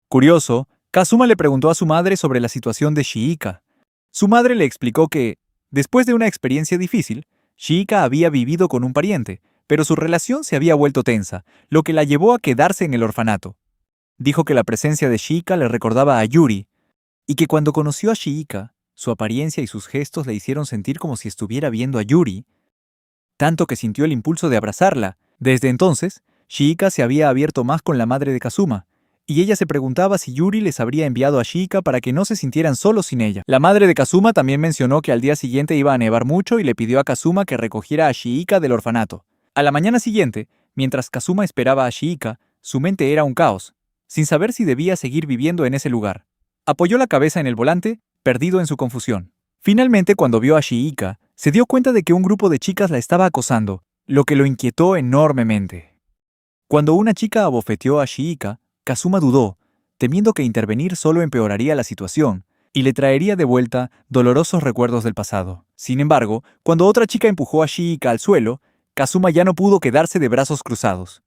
Curioso, Kazuma le preguntó a su madre sobre la situación de Shiika. Su madre le explicó que, después de una experiencia difícil, Shiika había vivido con un pariente, pero su relación se había vuelto tensa, lo que la llevó a quedarse en el orfanato. Dijo que la presencia de Shiika le recordaba a Yuri, y que cuando conoció a Shiika, su apariencia y sus gestos le hicieron sentir como si estuviera viendo a Yuri, tanto que sintió el impulso de abrazarla. Desde entonces, Shiika se había abierto más con la madre de Kazuma, y ella se preguntaba si Yuri les habría enviado a Shiika para que no se sintieran solos sin ella. La madre de Kazuma también mencionó que al día siguiente iba a nevar mucho y le pidió a Kazuma que recogiera a Shiika del orfanato. A la mañana siguiente, mientras Kazuma esperaba a Shiika, su mente era un caos. sin saber si debía seguir viviendo en ese lugar. Apoyó la cabeza en el volante, perdido en su confusión. Finalmente, cuando vio a Shiika, se dio cuenta de que un grupo de chicas la estaba acosando, lo que lo inquietó enormemente. Cuando una chica abofeteó a Shiika, Kazuma dudó, temiendo que intervenir solo empeoraría la situación y le traería de vuelta dolorosos recuerdos del pasado. Sin embargo, cuando otra chica empujó a Shiika al suelo, Kazuma ya no pudo quedarse de brazos cruzados.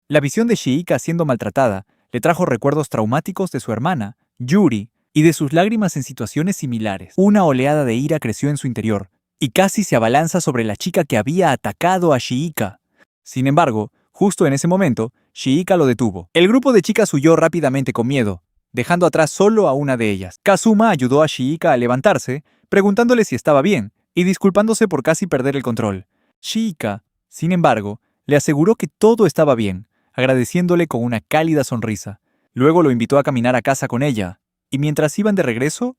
La visión de Shiika siendo maltratada le trajo recuerdos traumáticos de su hermana, Yuri, y de sus lágrimas en situaciones similares. Una oleada de ira creció en su interior, y casi se abalanza sobre la chica que había atacado a Shiika. Sin embargo, justo en ese momento, Shiika lo detuvo. El grupo de chicas huyó rápidamente con miedo, dejando atrás solo a una de ellas. Kazuma ayudó a Shiika a levantarse, preguntándole si estaba bien, y disculpándose por casi perder el control. Shiika, sin embargo, le aseguró que todo estaba bien, agradeciéndole con una cálida sonrisa. Luego lo invitó a caminar a casa con ella, y mientras iban de regreso,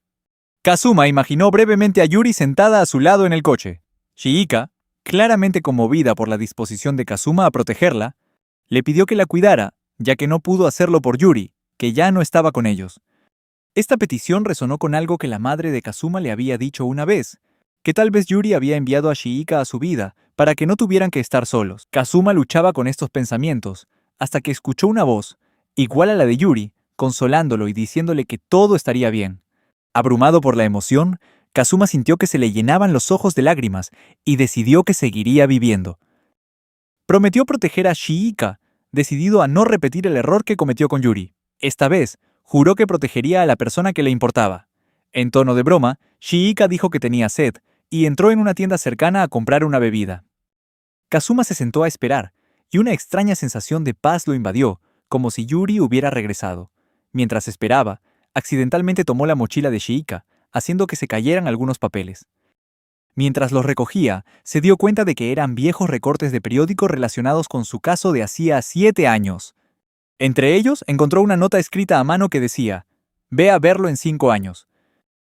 Kazuma imaginó brevemente a Yuri sentada a su lado en el coche. Shiika, claramente conmovida por la disposición de Kazuma a protegerla, le pidió que la cuidara, ya que no pudo hacerlo por Yuri, que ya no estaba con ellos. Esta petición resonó con algo que la madre de Kazuma le había dicho una vez, que tal vez Yuri había enviado a Shiika a su vida para que no tuvieran que estar solos. Kazuma luchaba con estos pensamientos, hasta que escuchó una voz, igual a la de Yuri, consolándolo y diciéndole que todo estaría bien. Abrumado por la emoción, Kazuma sintió que se le llenaban los ojos de lágrimas y decidió que seguiría viviendo. Prometió proteger a Shiika, decidido a no repetir el error que cometió con Yuri. Esta vez, juró que protegería a la persona que le importaba. En tono de broma, Shiika dijo que tenía sed y entró en una tienda cercana a comprar una bebida. Kazuma se sentó a esperar, y una extraña sensación de paz lo invadió, como si Yuri hubiera regresado. Mientras esperaba, accidentalmente tomó la mochila de Shiika, haciendo que se cayeran algunos papeles. Mientras los recogía, se dio cuenta de que eran viejos recortes de periódico relacionados con su caso de hacía 7 años. Entre ellos, encontró una nota escrita a mano que decía: «Ve a verlo en 5 años».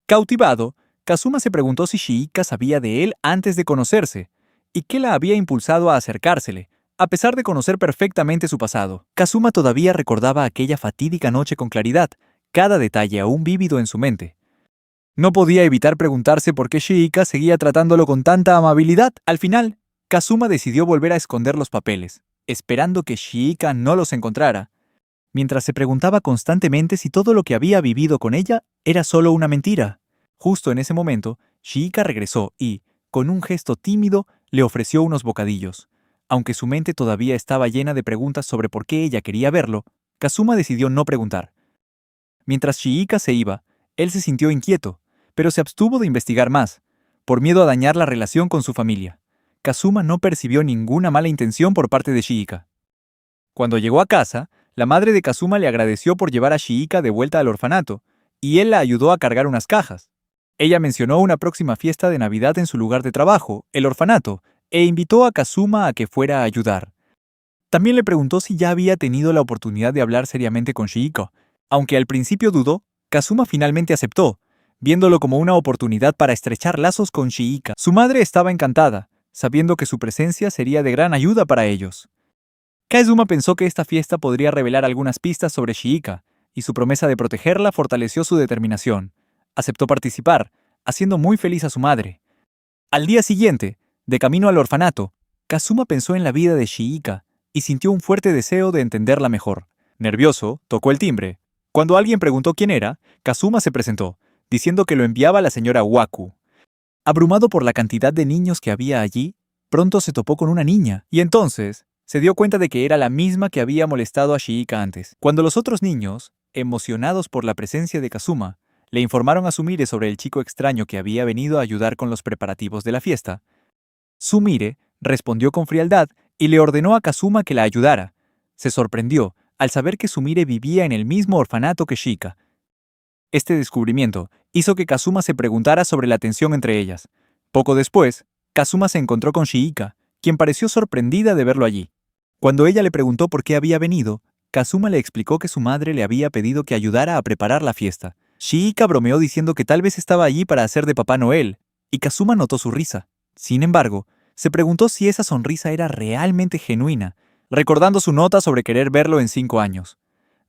Cautivado, Kazuma se preguntó si Shiika sabía de él antes de conocerse, y qué la había impulsado a acercársele, a pesar de conocer perfectamente su pasado. Kazuma todavía recordaba aquella fatídica noche con claridad, cada detalle aún vívido en su mente. No podía evitar preguntarse por qué Shiika seguía tratándolo con tanta amabilidad. Al final, Kazuma decidió volver a esconder los papeles, esperando que Shiika no los encontrara, mientras se preguntaba constantemente si todo lo que había vivido con ella era solo una mentira. Justo en ese momento, Shiika regresó y, con un gesto tímido, le ofreció unos bocadillos. Aunque su mente todavía estaba llena de preguntas sobre por qué ella quería verlo, Kazuma decidió no preguntar. Mientras Shiika se iba, él se sintió inquieto, pero se abstuvo de investigar más, por miedo a dañar la relación con su familia. Kazuma no percibió ninguna mala intención por parte de Shiika. Cuando llegó a casa, la madre de Kazuma le agradeció por llevar a Shiika de vuelta al orfanato, y él la ayudó a cargar unas cajas. Ella mencionó una próxima fiesta de Navidad en su lugar de trabajo, el orfanato, e invitó a Kazuma a que fuera a ayudar. También le preguntó si ya había tenido la oportunidad de hablar seriamente con Shiika. Aunque al principio dudó, Kazuma finalmente aceptó, viéndolo como una oportunidad para estrechar lazos con Shiika. Su madre estaba encantada, sabiendo que su presencia sería de gran ayuda para ellos. Kazuma pensó que esta fiesta podría revelar algunas pistas sobre Shiika, y su promesa de protegerla fortaleció su determinación. Aceptó participar, haciendo muy feliz a su madre. Al día siguiente, de camino al orfanato, Kazuma pensó en la vida de Shiika y sintió un fuerte deseo de entenderla mejor. Nervioso, tocó el timbre. Cuando alguien preguntó quién era, Kazuma se presentó, diciendo que lo enviaba la señora Waku. Abrumado por la cantidad de niños que había allí, pronto se topó con una niña, y entonces se dio cuenta de que era la misma que había molestado a Shiika antes. Cuando los otros niños, emocionados por la presencia de Kazuma, le informaron a Sumire sobre el chico extraño que había venido a ayudar con los preparativos de la fiesta, Sumire respondió con frialdad y le ordenó a Kazuma que la ayudara. Se sorprendió al saber que Sumire vivía en el mismo orfanato que Shiika. Este descubrimiento hizo que Kazuma se preguntara sobre la tensión entre ellas. Poco después, Kazuma se encontró con Shiika, quien pareció sorprendida de verlo allí. Cuando ella le preguntó por qué había venido, Kazuma le explicó que su madre le había pedido que ayudara a preparar la fiesta. Shiika bromeó diciendo que tal vez estaba allí para hacer de Papá Noel, y Kazuma notó su risa. Sin embargo, se preguntó si esa sonrisa era realmente genuina, recordando su nota sobre querer verlo en 5 años.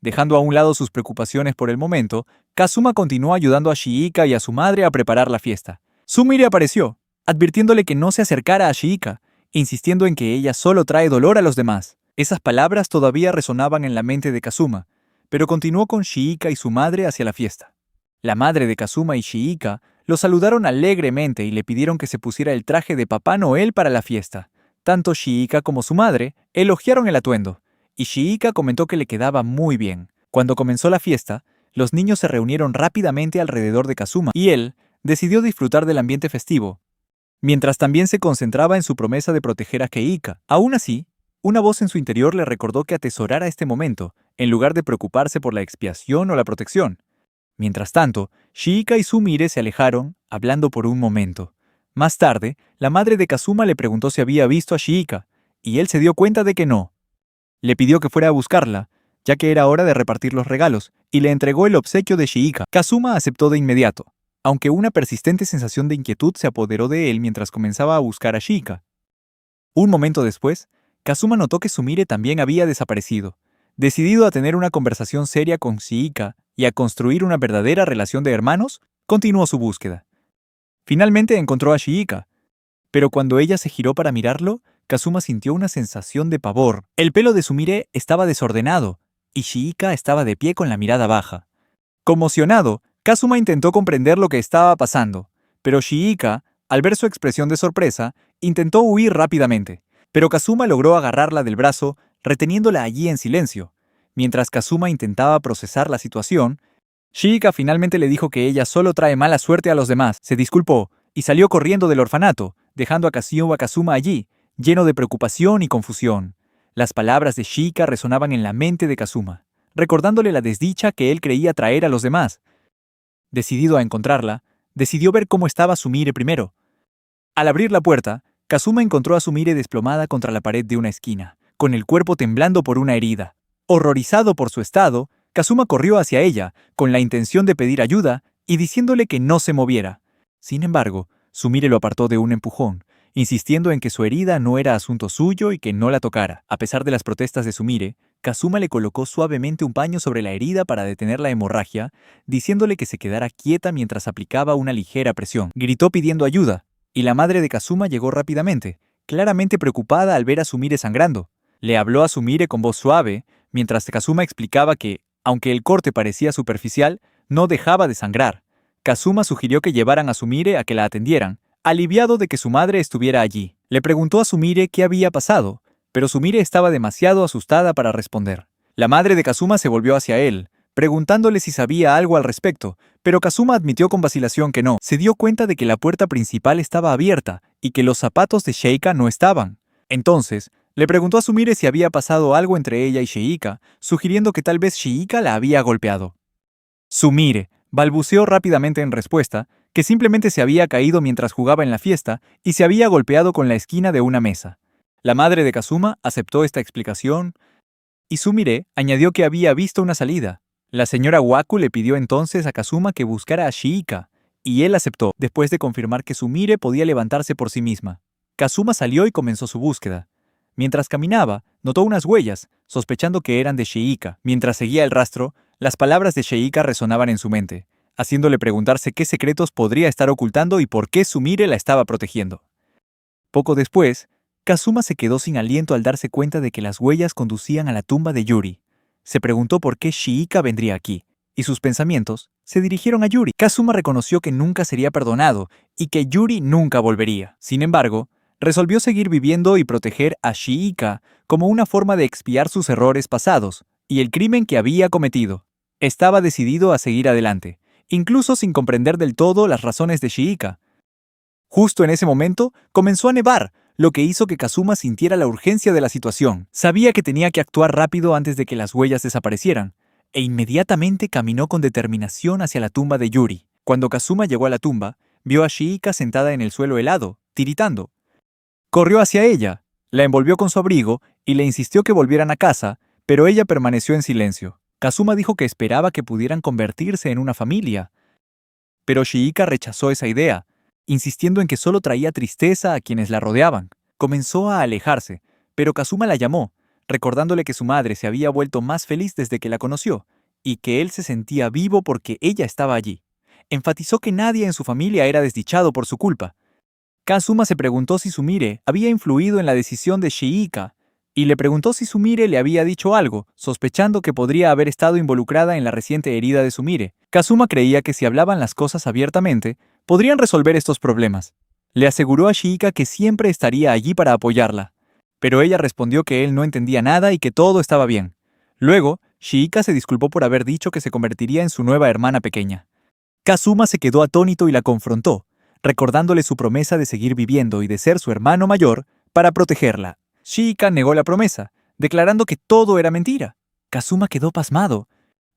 Dejando a un lado sus preocupaciones por el momento, Kazuma continuó ayudando a Shiika y a su madre a preparar la fiesta. Sumire apareció, advirtiéndole que no se acercara a Shiika, insistiendo en que ella solo trae dolor a los demás. Esas palabras todavía resonaban en la mente de Kazuma, pero continuó con Shiika y su madre hacia la fiesta. La madre de Kazuma y Shiika lo saludaron alegremente y le pidieron que se pusiera el traje de Papá Noel para la fiesta. Tanto Shiika como su madre elogiaron el atuendo, y Shiika comentó que le quedaba muy bien. Cuando comenzó la fiesta, los niños se reunieron rápidamente alrededor de Kazuma, y él decidió disfrutar del ambiente festivo, mientras también se concentraba en su promesa de proteger a Keika. Aún así, una voz en su interior le recordó que atesorara este momento, en lugar de preocuparse por la expiación o la protección. Mientras tanto, Shiika y Sumire se alejaron, hablando por un momento. Más tarde, la madre de Kazuma le preguntó si había visto a Shiika, y él se dio cuenta de que no. Le pidió que fuera a buscarla, ya que era hora de repartir los regalos, y le entregó el obsequio de Shiika. Kazuma aceptó de inmediato, aunque una persistente sensación de inquietud se apoderó de él mientras comenzaba a buscar a Shiika. Un momento después, Kazuma notó que Sumire también había desaparecido. Decidido a tener una conversación seria con Shiika y a construir una verdadera relación de hermanos, continuó su búsqueda. Finalmente encontró a Shiika, pero cuando ella se giró para mirarlo, Kazuma sintió una sensación de pavor. El pelo de Sumire estaba desordenado, y Shiika estaba de pie con la mirada baja. Conmocionado, Kazuma intentó comprender lo que estaba pasando, pero Shiika, al ver su expresión de sorpresa, intentó huir rápidamente. Pero Kazuma logró agarrarla del brazo, reteniéndola allí en silencio. Mientras Kazuma intentaba procesar la situación, Shiika finalmente le dijo que ella solo trae mala suerte a los demás, se disculpó y salió corriendo del orfanato, dejando a Kazuma allí, lleno de preocupación y confusión. Las palabras de Shiika resonaban en la mente de Kazuma, recordándole la desdicha que él creía traer a los demás. Decidido a encontrarla, decidió ver cómo estaba Sumire primero. Al abrir la puerta, Kazuma encontró a Sumire desplomada contra la pared de una esquina, con el cuerpo temblando por una herida. Horrorizado por su estado, Kazuma corrió hacia ella, con la intención de pedir ayuda y diciéndole que no se moviera. Sin embargo, Sumire lo apartó de un empujón, insistiendo en que su herida no era asunto suyo y que no la tocara. A pesar de las protestas de Sumire, Kazuma le colocó suavemente un paño sobre la herida para detener la hemorragia, diciéndole que se quedara quieta mientras aplicaba una ligera presión. Gritó pidiendo ayuda, y la madre de Kazuma llegó rápidamente, claramente preocupada al ver a Sumire sangrando. Le habló a Sumire con voz suave, mientras Kazuma explicaba que, aunque el corte parecía superficial, no dejaba de sangrar. Kazuma sugirió que llevaran a Sumire a que la atendieran, aliviado de que su madre estuviera allí. Le preguntó a Sumire qué había pasado, pero Sumire estaba demasiado asustada para responder. La madre de Kazuma se volvió hacia él, preguntándole si sabía algo al respecto, pero Kazuma admitió con vacilación que no. Se dio cuenta de que la puerta principal estaba abierta y que los zapatos de Shiika no estaban. Entonces, le preguntó a Sumire si había pasado algo entre ella y Shiika, sugiriendo que tal vez Shiika la había golpeado. Sumire balbuceó rápidamente en respuesta que simplemente se había caído mientras jugaba en la fiesta y se había golpeado con la esquina de una mesa. La madre de Kazuma aceptó esta explicación y Sumire añadió que había visto una salida. La señora Waku le pidió entonces a Kazuma que buscara a Shiika, y él aceptó, después de confirmar que Sumire podía levantarse por sí misma. Kazuma salió y comenzó su búsqueda. Mientras caminaba, notó unas huellas, sospechando que eran de Shiika. Mientras seguía el rastro, las palabras de Shiika resonaban en su mente, haciéndole preguntarse qué secretos podría estar ocultando y por qué Sumire la estaba protegiendo. Poco después, Kazuma se quedó sin aliento al darse cuenta de que las huellas conducían a la tumba de Yuri. Se preguntó por qué Shiika vendría aquí, y sus pensamientos se dirigieron a Yuri. Kazuma reconoció que nunca sería perdonado y que Yuri nunca volvería. Sin embargo, resolvió seguir viviendo y proteger a Shiika como una forma de expiar sus errores pasados y el crimen que había cometido. Estaba decidido a seguir adelante, incluso sin comprender del todo las razones de Shiika. Justo en ese momento, comenzó a nevar, lo que hizo que Kazuma sintiera la urgencia de la situación. Sabía que tenía que actuar rápido antes de que las huellas desaparecieran, e inmediatamente caminó con determinación hacia la tumba de Yuri. Cuando Kazuma llegó a la tumba, vio a Shiika sentada en el suelo helado, tiritando. Corrió hacia ella, la envolvió con su abrigo y le insistió que volvieran a casa, pero ella permaneció en silencio. Kazuma dijo que esperaba que pudieran convertirse en una familia. Pero Shiika rechazó esa idea, insistiendo en que solo traía tristeza a quienes la rodeaban. Comenzó a alejarse, pero Kazuma la llamó, recordándole que su madre se había vuelto más feliz desde que la conoció, y que él se sentía vivo porque ella estaba allí. Enfatizó que nadie en su familia era desdichado por su culpa. Kazuma se preguntó si Sumire había influido en la decisión de Shiika, y le preguntó si Sumire le había dicho algo, sospechando que podría haber estado involucrada en la reciente herida de Sumire. Kazuma creía que si hablaban las cosas abiertamente, podrían resolver estos problemas. Le aseguró a Shiika que siempre estaría allí para apoyarla, pero ella respondió que él no entendía nada y que todo estaba bien. Luego, Shiika se disculpó por haber dicho que se convertiría en su nueva hermana pequeña. Kazuma se quedó atónito y la confrontó, recordándole su promesa de seguir viviendo y de ser su hermano mayor para protegerla. Shiika negó la promesa, declarando que todo era mentira. Kazuma quedó pasmado,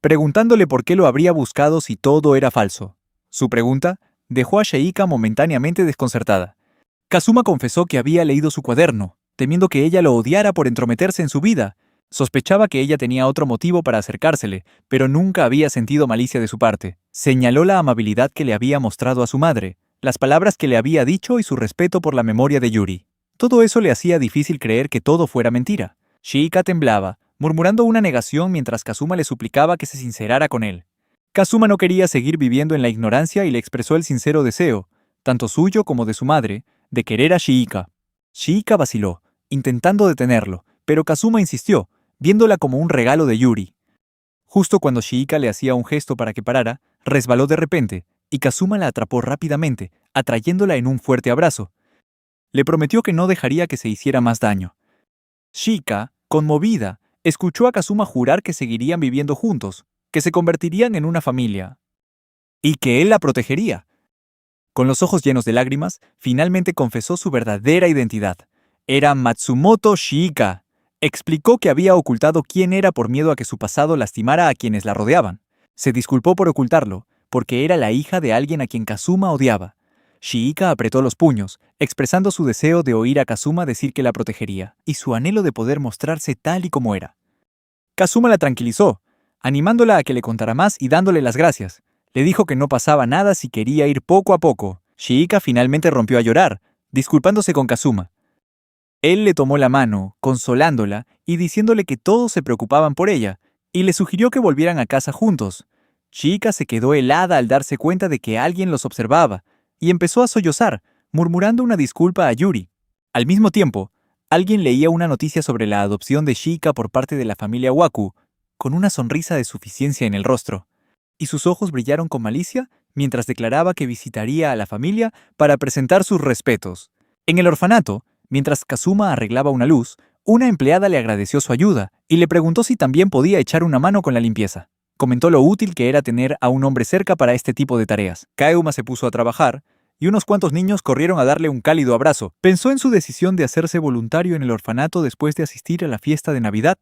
preguntándole por qué lo habría buscado si todo era falso. Su pregunta dejó a Shiika momentáneamente desconcertada. Kazuma confesó que había leído su cuaderno, temiendo que ella lo odiara por entrometerse en su vida. Sospechaba que ella tenía otro motivo para acercársele, pero nunca había sentido malicia de su parte. Señaló la amabilidad que le había mostrado a su madre, las palabras que le había dicho y su respeto por la memoria de Yuri. Todo eso le hacía difícil creer que todo fuera mentira. Shiika temblaba, murmurando una negación mientras Kazuma le suplicaba que se sincerara con él. Kazuma no quería seguir viviendo en la ignorancia y le expresó el sincero deseo, tanto suyo como de su madre, de querer a Shiika. Shiika vaciló, intentando detenerlo, pero Kazuma insistió, viéndola como un regalo de Yuri. Justo cuando Shiika le hacía un gesto para que parara, resbaló de repente, y Kazuma la atrapó rápidamente, atrayéndola en un fuerte abrazo. Le prometió que no dejaría que se hiciera más daño. Shiika, conmovida, escuchó a Kazuma jurar que seguirían viviendo juntos, que se convertirían en una familia, y que él la protegería. Con los ojos llenos de lágrimas, finalmente confesó su verdadera identidad. Era Matsumoto Shiika. Explicó que había ocultado quién era por miedo a que su pasado lastimara a quienes la rodeaban. Se disculpó por ocultarlo, porque era la hija de alguien a quien Kazuma odiaba. Shiika apretó los puños, expresando su deseo de oír a Kazuma decir que la protegería, y su anhelo de poder mostrarse tal y como era. Kazuma la tranquilizó, animándola a que le contara más y dándole las gracias. Le dijo que no pasaba nada si quería ir poco a poco. Shiika finalmente rompió a llorar, disculpándose con Kazuma. Él le tomó la mano, consolándola y diciéndole que todos se preocupaban por ella, y le sugirió que volvieran a casa juntos. Shiika se quedó helada al darse cuenta de que alguien los observaba, y empezó a sollozar, murmurando una disculpa a Yuri. Al mismo tiempo, alguien leía una noticia sobre la adopción de Shiika por parte de la familia Waku, con una sonrisa de suficiencia en el rostro, y sus ojos brillaron con malicia mientras declaraba que visitaría a la familia para presentar sus respetos. En el orfanato, mientras Kazuma arreglaba una luz, una empleada le agradeció su ayuda y le preguntó si también podía echar una mano con la limpieza. Comentó lo útil que era tener a un hombre cerca para este tipo de tareas. Kaeuma se puso a trabajar, y unos cuantos niños corrieron a darle un cálido abrazo. Pensó en su decisión de hacerse voluntario en el orfanato después de asistir a la fiesta de Navidad,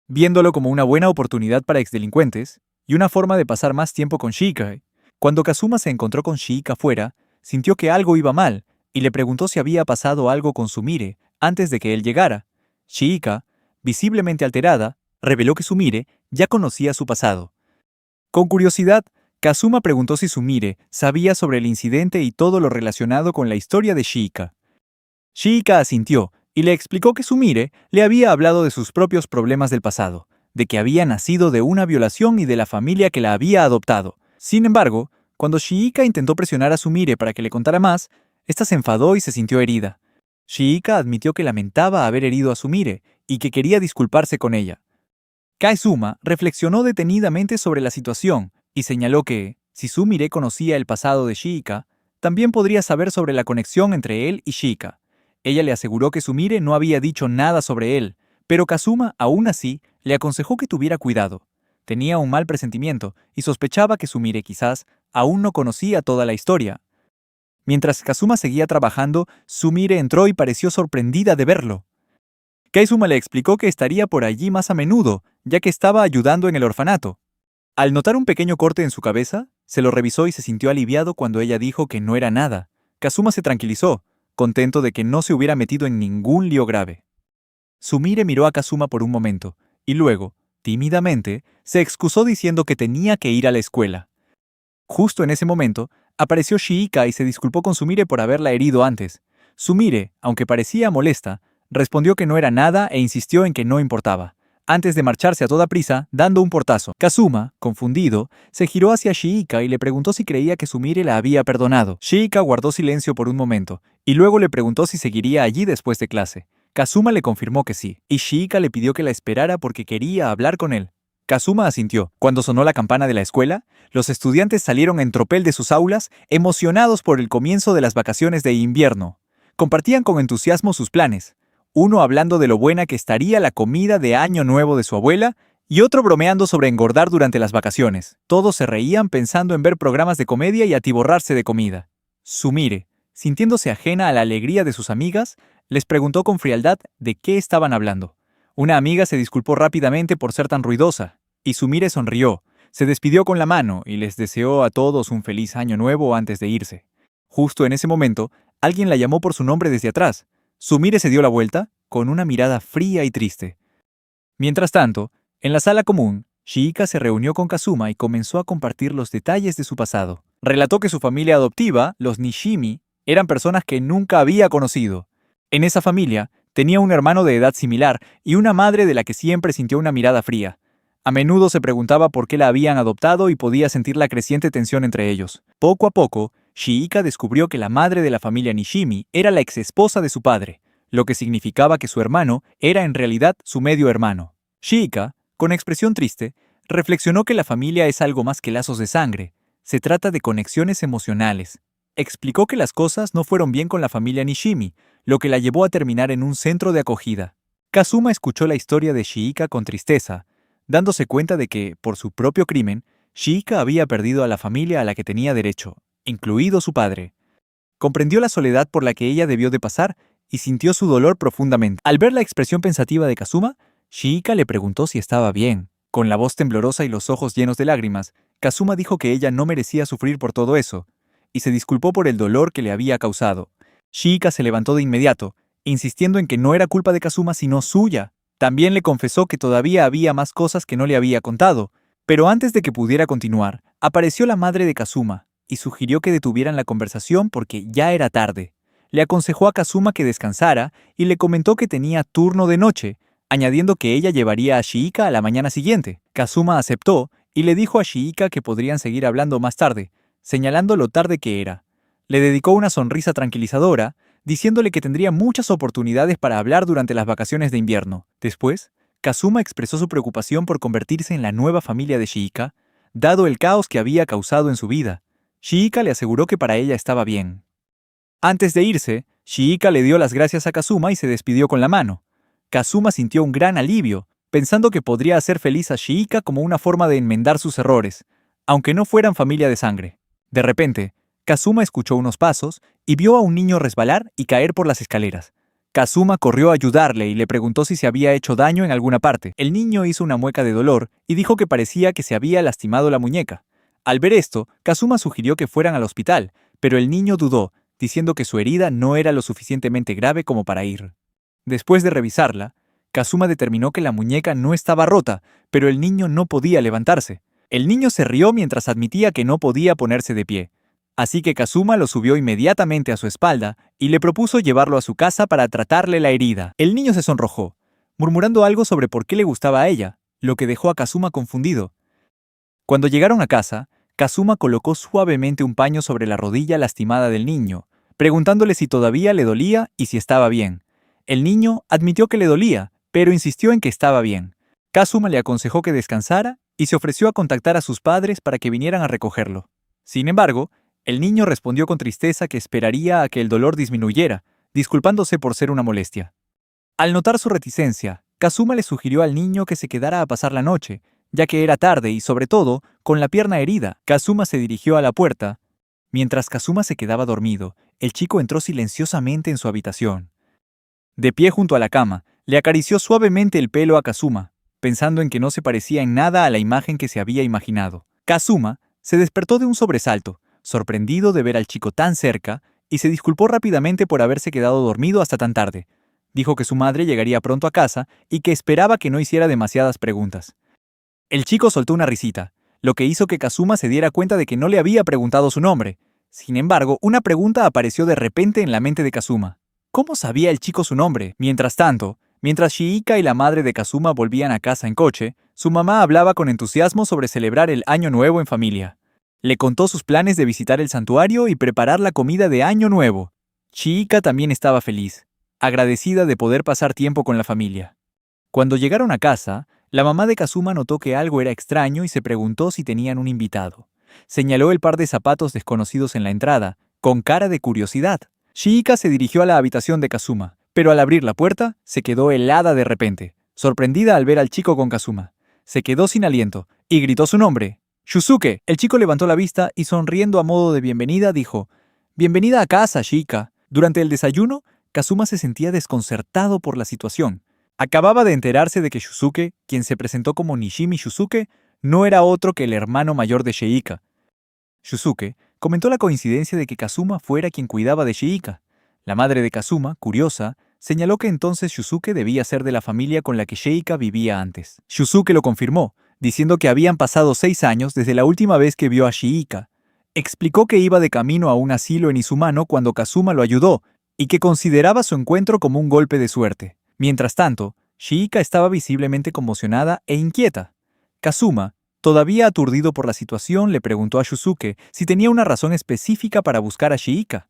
viéndolo como una buena oportunidad para exdelincuentes y una forma de pasar más tiempo con Shiika. Cuando Kazuma se encontró con Shiika fuera, sintió que algo iba mal y le preguntó si había pasado algo con Sumire antes de que él llegara. Shiika, visiblemente alterada, reveló que Sumire ya conocía su pasado. Con curiosidad, Kazuma preguntó si Sumire sabía sobre el incidente y todo lo relacionado con la historia de Shiika. Shiika asintió y le explicó que Sumire le había hablado de sus propios problemas del pasado, de que había nacido de una violación y de la familia que la había adoptado. Sin embargo, cuando Shiika intentó presionar a Sumire para que le contara más, ésta se enfadó y se sintió herida. Shiika admitió que lamentaba haber herido a Sumire y que quería disculparse con ella. Kazuma reflexionó detenidamente sobre la situación y señaló que, si Sumire conocía el pasado de Shiika, también podría saber sobre la conexión entre él y Shiika. Ella le aseguró que Sumire no había dicho nada sobre él, pero Kazuma, aún así, le aconsejó que tuviera cuidado. Tenía un mal presentimiento y sospechaba que Sumire quizás aún no conocía toda la historia. Mientras Kazuma seguía trabajando, Sumire entró y pareció sorprendida de verlo. Kazuma le explicó que estaría por allí más a menudo, ya que estaba ayudando en el orfanato. Al notar un pequeño corte en su cabeza, se lo revisó y se sintió aliviado cuando ella dijo que no era nada. Kazuma se tranquilizó, contento de que no se hubiera metido en ningún lío grave. Sumire miró a Kazuma por un momento, y luego, tímidamente, se excusó diciendo que tenía que ir a la escuela. Justo en ese momento, apareció Shiika y se disculpó con Sumire por haberla herido antes. Sumire, aunque parecía molesta, respondió que no era nada e insistió en que no importaba, antes de marcharse a toda prisa, dando un portazo. Kazuma, confundido, se giró hacia Shiika y le preguntó si creía que Sumire la había perdonado. Shiika guardó silencio por un momento, y luego le preguntó si seguiría allí después de clase. Kazuma le confirmó que sí, y Shiika le pidió que la esperara porque quería hablar con él. Kazuma asintió. Cuando sonó la campana de la escuela, los estudiantes salieron en tropel de sus aulas, emocionados por el comienzo de las vacaciones de invierno. Compartían con entusiasmo sus planes, uno hablando de lo buena que estaría la comida de Año Nuevo de su abuela, y otro bromeando sobre engordar durante las vacaciones. Todos se reían pensando en ver programas de comedia y atiborrarse de comida. Sumire, sintiéndose ajena a la alegría de sus amigas, les preguntó con frialdad de qué estaban hablando. Una amiga se disculpó rápidamente por ser tan ruidosa, y Sumire sonrió, se despidió con la mano y les deseó a todos un feliz Año Nuevo antes de irse. Justo en ese momento, alguien la llamó por su nombre desde atrás. Sumire se dio la vuelta, con una mirada fría y triste. Mientras tanto, en la sala común, Shiika se reunió con Kazuma y comenzó a compartir los detalles de su pasado. Relató que su familia adoptiva, los Nishimi, eran personas que nunca había conocido. En esa familia, tenía un hermano de edad similar y una madre de la que siempre sintió una mirada fría. A menudo se preguntaba por qué la habían adoptado y podía sentir la creciente tensión entre ellos. Poco a poco, Shiika descubrió que la madre de la familia Nishimi era la exesposa de su padre, lo que significaba que su hermano era en realidad su medio hermano. Shiika, con expresión triste, reflexionó que la familia es algo más que lazos de sangre, se trata de conexiones emocionales. Explicó que las cosas no fueron bien con la familia Nishimi, lo que la llevó a terminar en un centro de acogida. Kazuma escuchó la historia de Shiika con tristeza, dándose cuenta de que, por su propio crimen, Shiika había perdido a la familia a la que tenía derecho, incluido su padre. Comprendió la soledad por la que ella debió de pasar y sintió su dolor profundamente. Al ver la expresión pensativa de Kazuma, Shiika le preguntó si estaba bien. Con la voz temblorosa y los ojos llenos de lágrimas, Kazuma dijo que ella no merecía sufrir por todo eso, y se disculpó por el dolor que le había causado. Shiika se levantó de inmediato, insistiendo en que no era culpa de Kazuma sino suya. También le confesó que todavía había más cosas que no le había contado, pero antes de que pudiera continuar, apareció la madre de Kazuma y sugirió que detuvieran la conversación porque ya era tarde. Le aconsejó a Kazuma que descansara y le comentó que tenía turno de noche, añadiendo que ella llevaría a Shiika a la mañana siguiente. Kazuma aceptó y le dijo a Shiika que podrían seguir hablando más tarde, señalando lo tarde que era. Le dedicó una sonrisa tranquilizadora, diciéndole que tendría muchas oportunidades para hablar durante las vacaciones de invierno. Después, Kazuma expresó su preocupación por convertirse en la nueva familia de Shiika, dado el caos que había causado en su vida. Shiika le aseguró que para ella estaba bien. Antes de irse, Shiika le dio las gracias a Kazuma y se despidió con la mano. Kazuma sintió un gran alivio, pensando que podría hacer feliz a Shiika como una forma de enmendar sus errores, aunque no fueran familia de sangre. De repente, Kazuma escuchó unos pasos y vio a un niño resbalar y caer por las escaleras. Kazuma corrió a ayudarle y le preguntó si se había hecho daño en alguna parte. El niño hizo una mueca de dolor y dijo que parecía que se había lastimado la muñeca. Al ver esto, Kazuma sugirió que fueran al hospital, pero el niño dudó, diciendo que su herida no era lo suficientemente grave como para ir. Después de revisarla, Kazuma determinó que la muñeca no estaba rota, pero el niño no podía levantarse. El niño se rió mientras admitía que no podía ponerse de pie. Así que Kazuma lo subió inmediatamente a su espalda y le propuso llevarlo a su casa para tratarle la herida. El niño se sonrojó, murmurando algo sobre por qué le gustaba a ella, lo que dejó a Kazuma confundido. Cuando llegaron a casa, Kazuma colocó suavemente un paño sobre la rodilla lastimada del niño, preguntándole si todavía le dolía y si estaba bien. El niño admitió que le dolía, pero insistió en que estaba bien. Kazuma le aconsejó que descansara y se ofreció a contactar a sus padres para que vinieran a recogerlo. Sin embargo, el niño respondió con tristeza que esperaría a que el dolor disminuyera, disculpándose por ser una molestia. Al notar su reticencia, Kazuma le sugirió al niño que se quedara a pasar la noche, ya que era tarde y, sobre todo, con la pierna herida. Kazuma se dirigió a la puerta. Mientras Kazuma se quedaba dormido, el chico entró silenciosamente en su habitación. De pie junto a la cama, le acarició suavemente el pelo a Kazuma, pensando en que no se parecía en nada a la imagen que se había imaginado. Kazuma se despertó de un sobresalto, sorprendido de ver al chico tan cerca, y se disculpó rápidamente por haberse quedado dormido hasta tan tarde. Dijo que su madre llegaría pronto a casa y que esperaba que no hiciera demasiadas preguntas. El chico soltó una risita, lo que hizo que Kazuma se diera cuenta de que no le había preguntado su nombre. Sin embargo, una pregunta apareció de repente en la mente de Kazuma. ¿Cómo sabía el chico su nombre? Mientras tanto, mientras Shiika y la madre de Kazuma volvían a casa en coche, su mamá hablaba con entusiasmo sobre celebrar el Año Nuevo en familia. Le contó sus planes de visitar el santuario y preparar la comida de Año Nuevo. Shiika también estaba feliz, agradecida de poder pasar tiempo con la familia. Cuando llegaron a casa, la mamá de Kazuma notó que algo era extraño y se preguntó si tenían un invitado. Señaló el par de zapatos desconocidos en la entrada, con cara de curiosidad. Shiika se dirigió a la habitación de Kazuma, pero al abrir la puerta, se quedó helada de repente, sorprendida al ver al chico con Kazuma. Se quedó sin aliento, y gritó su nombre. ¡Shusuke! El chico levantó la vista y sonriendo a modo de bienvenida dijo, «Bienvenida a casa, Shiika». Durante el desayuno, Kazuma se sentía desconcertado por la situación. Acababa de enterarse de que Shusuke, quien se presentó como Nishimi Shusuke, no era otro que el hermano mayor de Shiika. Shusuke comentó la coincidencia de que Kazuma fuera quien cuidaba de Shiika. La madre de Kazuma, curiosa, señaló que entonces Shusuke debía ser de la familia con la que Shiika vivía antes. Shusuke lo confirmó, diciendo que habían pasado 6 años desde la última vez que vio a Shiika. Explicó que iba de camino a un asilo en Izumano cuando Kazuma lo ayudó y que consideraba su encuentro como un golpe de suerte. Mientras tanto, Shiika estaba visiblemente conmocionada e inquieta. Kazuma, todavía aturdido por la situación, le preguntó a Shusuke si tenía una razón específica para buscar a Shiika.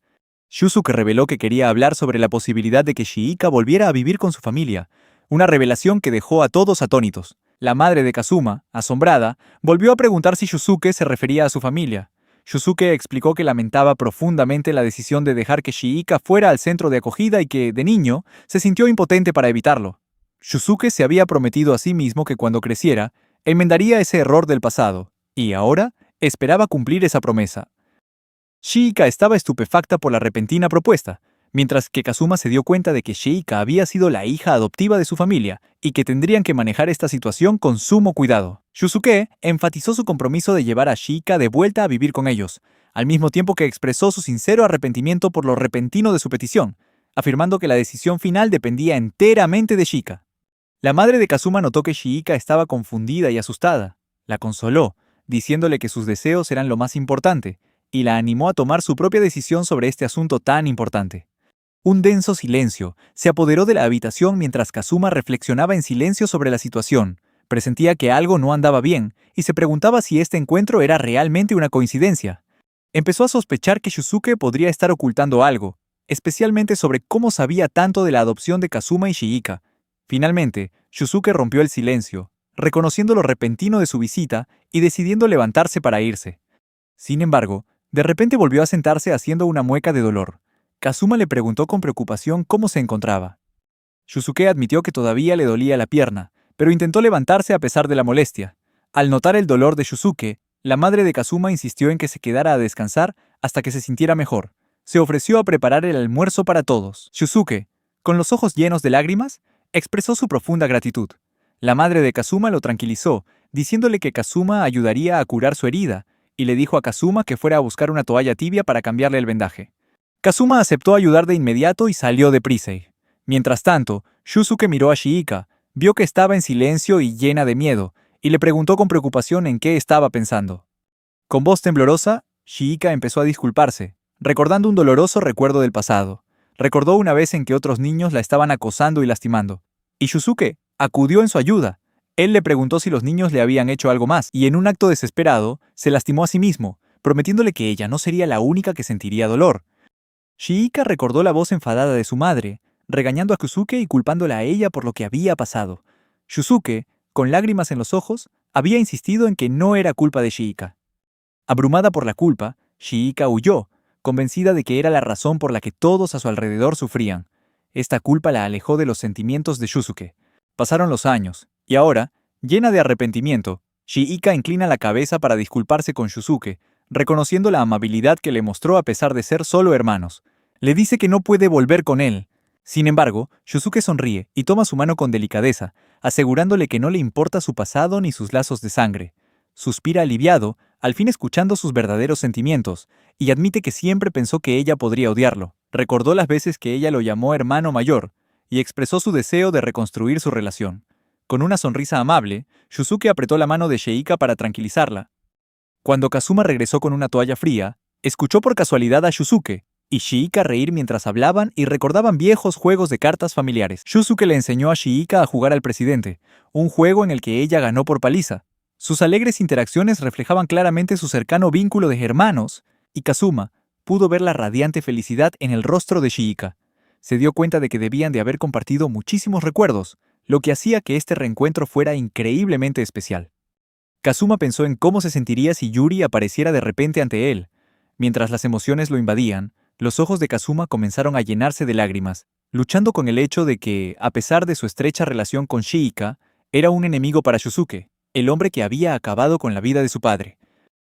Shusuke reveló que quería hablar sobre la posibilidad de que Shiika volviera a vivir con su familia, una revelación que dejó a todos atónitos. La madre de Kazuma, asombrada, volvió a preguntar si Shusuke se refería a su familia. Shusuke explicó que lamentaba profundamente la decisión de dejar que Shiika fuera al centro de acogida y que, de niño, se sintió impotente para evitarlo. Shusuke se había prometido a sí mismo que cuando creciera, enmendaría ese error del pasado, y ahora esperaba cumplir esa promesa. Shiika estaba estupefacta por la repentina propuesta, mientras que Kazuma se dio cuenta de que Shiika había sido la hija adoptiva de su familia y que tendrían que manejar esta situación con sumo cuidado. Shusuke enfatizó su compromiso de llevar a Shiika de vuelta a vivir con ellos, al mismo tiempo que expresó su sincero arrepentimiento por lo repentino de su petición, afirmando que la decisión final dependía enteramente de Shiika. La madre de Kazuma notó que Shiika estaba confundida y asustada. La consoló, diciéndole que sus deseos eran lo más importante, y la animó a tomar su propia decisión sobre este asunto tan importante. Un denso silencio se apoderó de la habitación mientras Kazuma reflexionaba en silencio sobre la situación. Presentía que algo no andaba bien, y se preguntaba si este encuentro era realmente una coincidencia. Empezó a sospechar que Shusuke podría estar ocultando algo, especialmente sobre cómo sabía tanto de la adopción de Kazuma y Shiika. Finalmente, Shusuke rompió el silencio, reconociendo lo repentino de su visita y decidiendo levantarse para irse. Sin embargo, de repente volvió a sentarse haciendo una mueca de dolor. Kazuma le preguntó con preocupación cómo se encontraba. Shusuke admitió que todavía le dolía la pierna, pero intentó levantarse a pesar de la molestia. Al notar el dolor de Shusuke, la madre de Kazuma insistió en que se quedara a descansar hasta que se sintiera mejor. Se ofreció a preparar el almuerzo para todos. Shusuke, con los ojos llenos de lágrimas, expresó su profunda gratitud. La madre de Kazuma lo tranquilizó, diciéndole que Kazuma ayudaría a curar su herida, y le dijo a Kazuma que fuera a buscar una toalla tibia para cambiarle el vendaje. Kazuma aceptó ayudar de inmediato y salió deprisa. Mientras tanto, Shusuke miró a Shiika, vio que estaba en silencio y llena de miedo, y le preguntó con preocupación en qué estaba pensando. Con voz temblorosa, Shiika empezó a disculparse, recordando un doloroso recuerdo del pasado. Recordó una vez en que otros niños la estaban acosando y lastimando, y Shusuke acudió en su ayuda. Él le preguntó si los niños le habían hecho algo más, y en un acto desesperado, se lastimó a sí mismo, prometiéndole que ella no sería la única que sentiría dolor. Shiika recordó la voz enfadada de su madre, regañando a Shusuke y culpándola a ella por lo que había pasado. Shusuke, con lágrimas en los ojos, había insistido en que no era culpa de Shiika. Abrumada por la culpa, Shiika huyó, convencida de que era la razón por la que todos a su alrededor sufrían. Esta culpa la alejó de los sentimientos de Shusuke. Pasaron los años, y ahora, llena de arrepentimiento, Shiika inclina la cabeza para disculparse con Shusuke, reconociendo la amabilidad que le mostró a pesar de ser solo hermanos. Le dice que no puede volver con él. Sin embargo, Shusuke sonríe y toma su mano con delicadeza, asegurándole que no le importa su pasado ni sus lazos de sangre. Suspira aliviado, al fin escuchando sus verdaderos sentimientos, y admite que siempre pensó que ella podría odiarlo. Recordó las veces que ella lo llamó hermano mayor, y expresó su deseo de reconstruir su relación. Con una sonrisa amable, Shusuke apretó la mano de Shiika para tranquilizarla. Cuando Kazuma regresó con una toalla fría, escuchó por casualidad a Shusuke, y Shiika reír mientras hablaban y recordaban viejos juegos de cartas familiares. Shusuke le enseñó a Shiika a jugar al presidente, un juego en el que ella ganó por paliza. Sus alegres interacciones reflejaban claramente su cercano vínculo de hermanos, y Kazuma pudo ver la radiante felicidad en el rostro de Shiika. Se dio cuenta de que debían de haber compartido muchísimos recuerdos, lo que hacía que este reencuentro fuera increíblemente especial. Kazuma pensó en cómo se sentiría si Yuri apareciera de repente ante él. Mientras las emociones lo invadían, los ojos de Kazuma comenzaron a llenarse de lágrimas, luchando con el hecho de que, a pesar de su estrecha relación con Shiika, era un enemigo para Shusuke, el hombre que había acabado con la vida de su padre.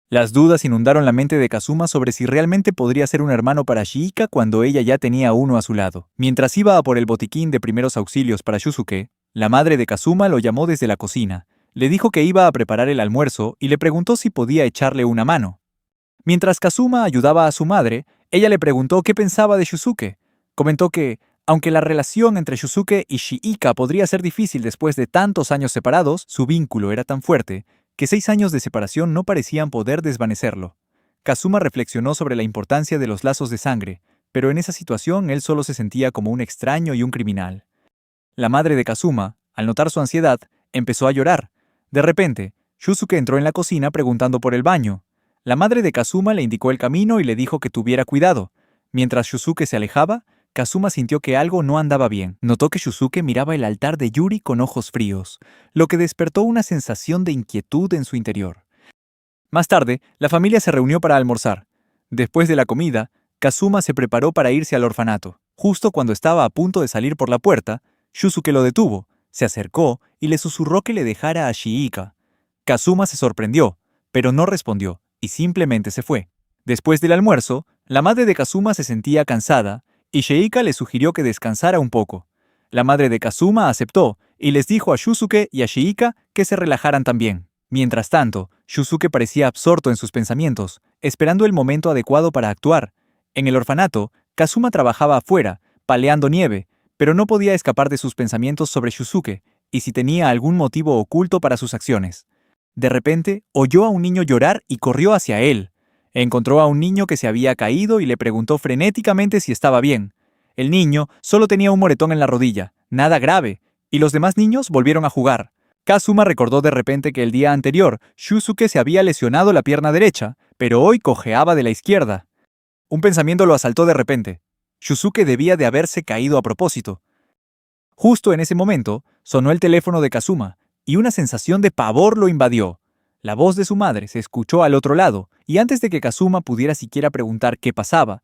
Las dudas inundaron la mente de Kazuma sobre si realmente podría ser un hermano para Shiika cuando ella ya tenía uno a su lado. Mientras iba a por el botiquín de primeros auxilios para Shusuke, la madre de Kazuma lo llamó desde la cocina, le dijo que iba a preparar el almuerzo y le preguntó si podía echarle una mano. Mientras Kazuma ayudaba a su madre, ella le preguntó qué pensaba de Shusuke. Comentó que, aunque la relación entre Shusuke y Shiika podría ser difícil después de tantos años separados, su vínculo era tan fuerte que 6 años de separación no parecían poder desvanecerlo. Kazuma reflexionó sobre la importancia de los lazos de sangre, pero en esa situación él solo se sentía como un extraño y un criminal. La madre de Kazuma, al notar su ansiedad, empezó a llorar. De repente, Shusuke entró en la cocina preguntando por el baño. La madre de Kazuma le indicó el camino y le dijo que tuviera cuidado. Mientras Shusuke se alejaba, Kazuma sintió que algo no andaba bien. Notó que Shusuke miraba el altar de Yuri con ojos fríos, lo que despertó una sensación de inquietud en su interior. Más tarde, la familia se reunió para almorzar. Después de la comida, Kazuma se preparó para irse al orfanato. Justo cuando estaba a punto de salir por la puerta, Shusuke lo detuvo, se acercó y le susurró que le dejara a Shiika. Kazuma se sorprendió, pero no respondió, y simplemente se fue. Después del almuerzo, la madre de Kazuma se sentía cansada, y Shiika le sugirió que descansara un poco. La madre de Kazuma aceptó, y les dijo a Shusuke y a Shiika que se relajaran también. Mientras tanto, Shusuke parecía absorto en sus pensamientos, esperando el momento adecuado para actuar. En el orfanato, Kazuma trabajaba afuera, paleando nieve, pero no podía escapar de sus pensamientos sobre Shusuke, y si tenía algún motivo oculto para sus acciones. De repente, oyó a un niño llorar y corrió hacia él. Encontró a un niño que se había caído y le preguntó frenéticamente si estaba bien. El niño solo tenía un moretón en la rodilla, nada grave, y los demás niños volvieron a jugar. Kazuma recordó de repente que el día anterior, Shusuke se había lesionado la pierna derecha, pero hoy cojeaba de la izquierda. Un pensamiento lo asaltó de repente. Shusuke debía de haberse caído a propósito. Justo en ese momento, sonó el teléfono de Kazuma, y una sensación de pavor lo invadió. La voz de su madre se escuchó al otro lado, y antes de que Kazuma pudiera siquiera preguntar qué pasaba,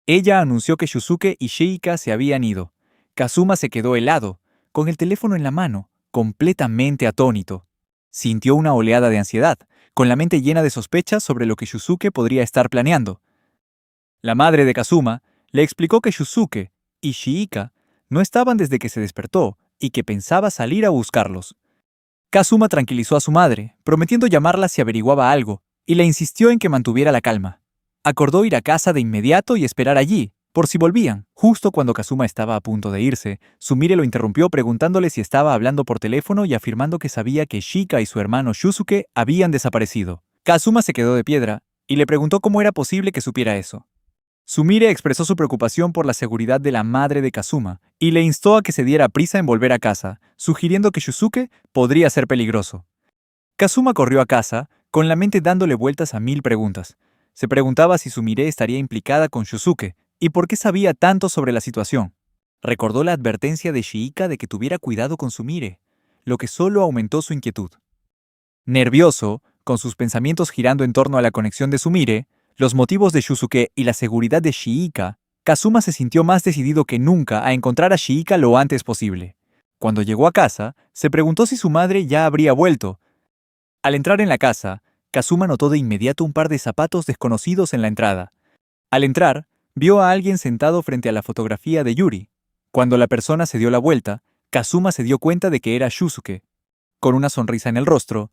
ella anunció que Shusuke y Shiika se habían ido. Kazuma se quedó helado, con el teléfono en la mano, completamente atónito. Sintió una oleada de ansiedad, con la mente llena de sospechas sobre lo que Shusuke podría estar planeando. La madre de Kazuma le explicó que Shusuke y Shiika no estaban desde que se despertó y que pensaba salir a buscarlos. Kazuma tranquilizó a su madre, prometiendo llamarla si averiguaba algo, y le insistió en que mantuviera la calma. Acordó ir a casa de inmediato y esperar allí, por si volvían. Justo cuando Kazuma estaba a punto de irse, Sumire lo interrumpió preguntándole si estaba hablando por teléfono y afirmando que sabía que Shika y su hermano Shusuke habían desaparecido. Kazuma se quedó de piedra, y le preguntó cómo era posible que supiera eso. Sumire expresó su preocupación por la seguridad de la madre de Kazuma y le instó a que se diera prisa en volver a casa, sugiriendo que Shusuke podría ser peligroso. Kazuma corrió a casa, con la mente dándole vueltas a 1000 preguntas. Se preguntaba si Sumire estaría implicada con Shusuke y por qué sabía tanto sobre la situación. Recordó la advertencia de Shiika de que tuviera cuidado con Sumire, lo que solo aumentó su inquietud. Nervioso, con sus pensamientos girando en torno a la conexión de Sumire, los motivos de Shusuke y la seguridad de Shiika, Kazuma se sintió más decidido que nunca a encontrar a Shiika lo antes posible. Cuando llegó a casa, se preguntó si su madre ya habría vuelto. Al entrar en la casa, Kazuma notó de inmediato un par de zapatos desconocidos en la entrada. Al entrar, vio a alguien sentado frente a la fotografía de Yuri. Cuando la persona se dio la vuelta, Kazuma se dio cuenta de que era Shusuke. Con una sonrisa en el rostro,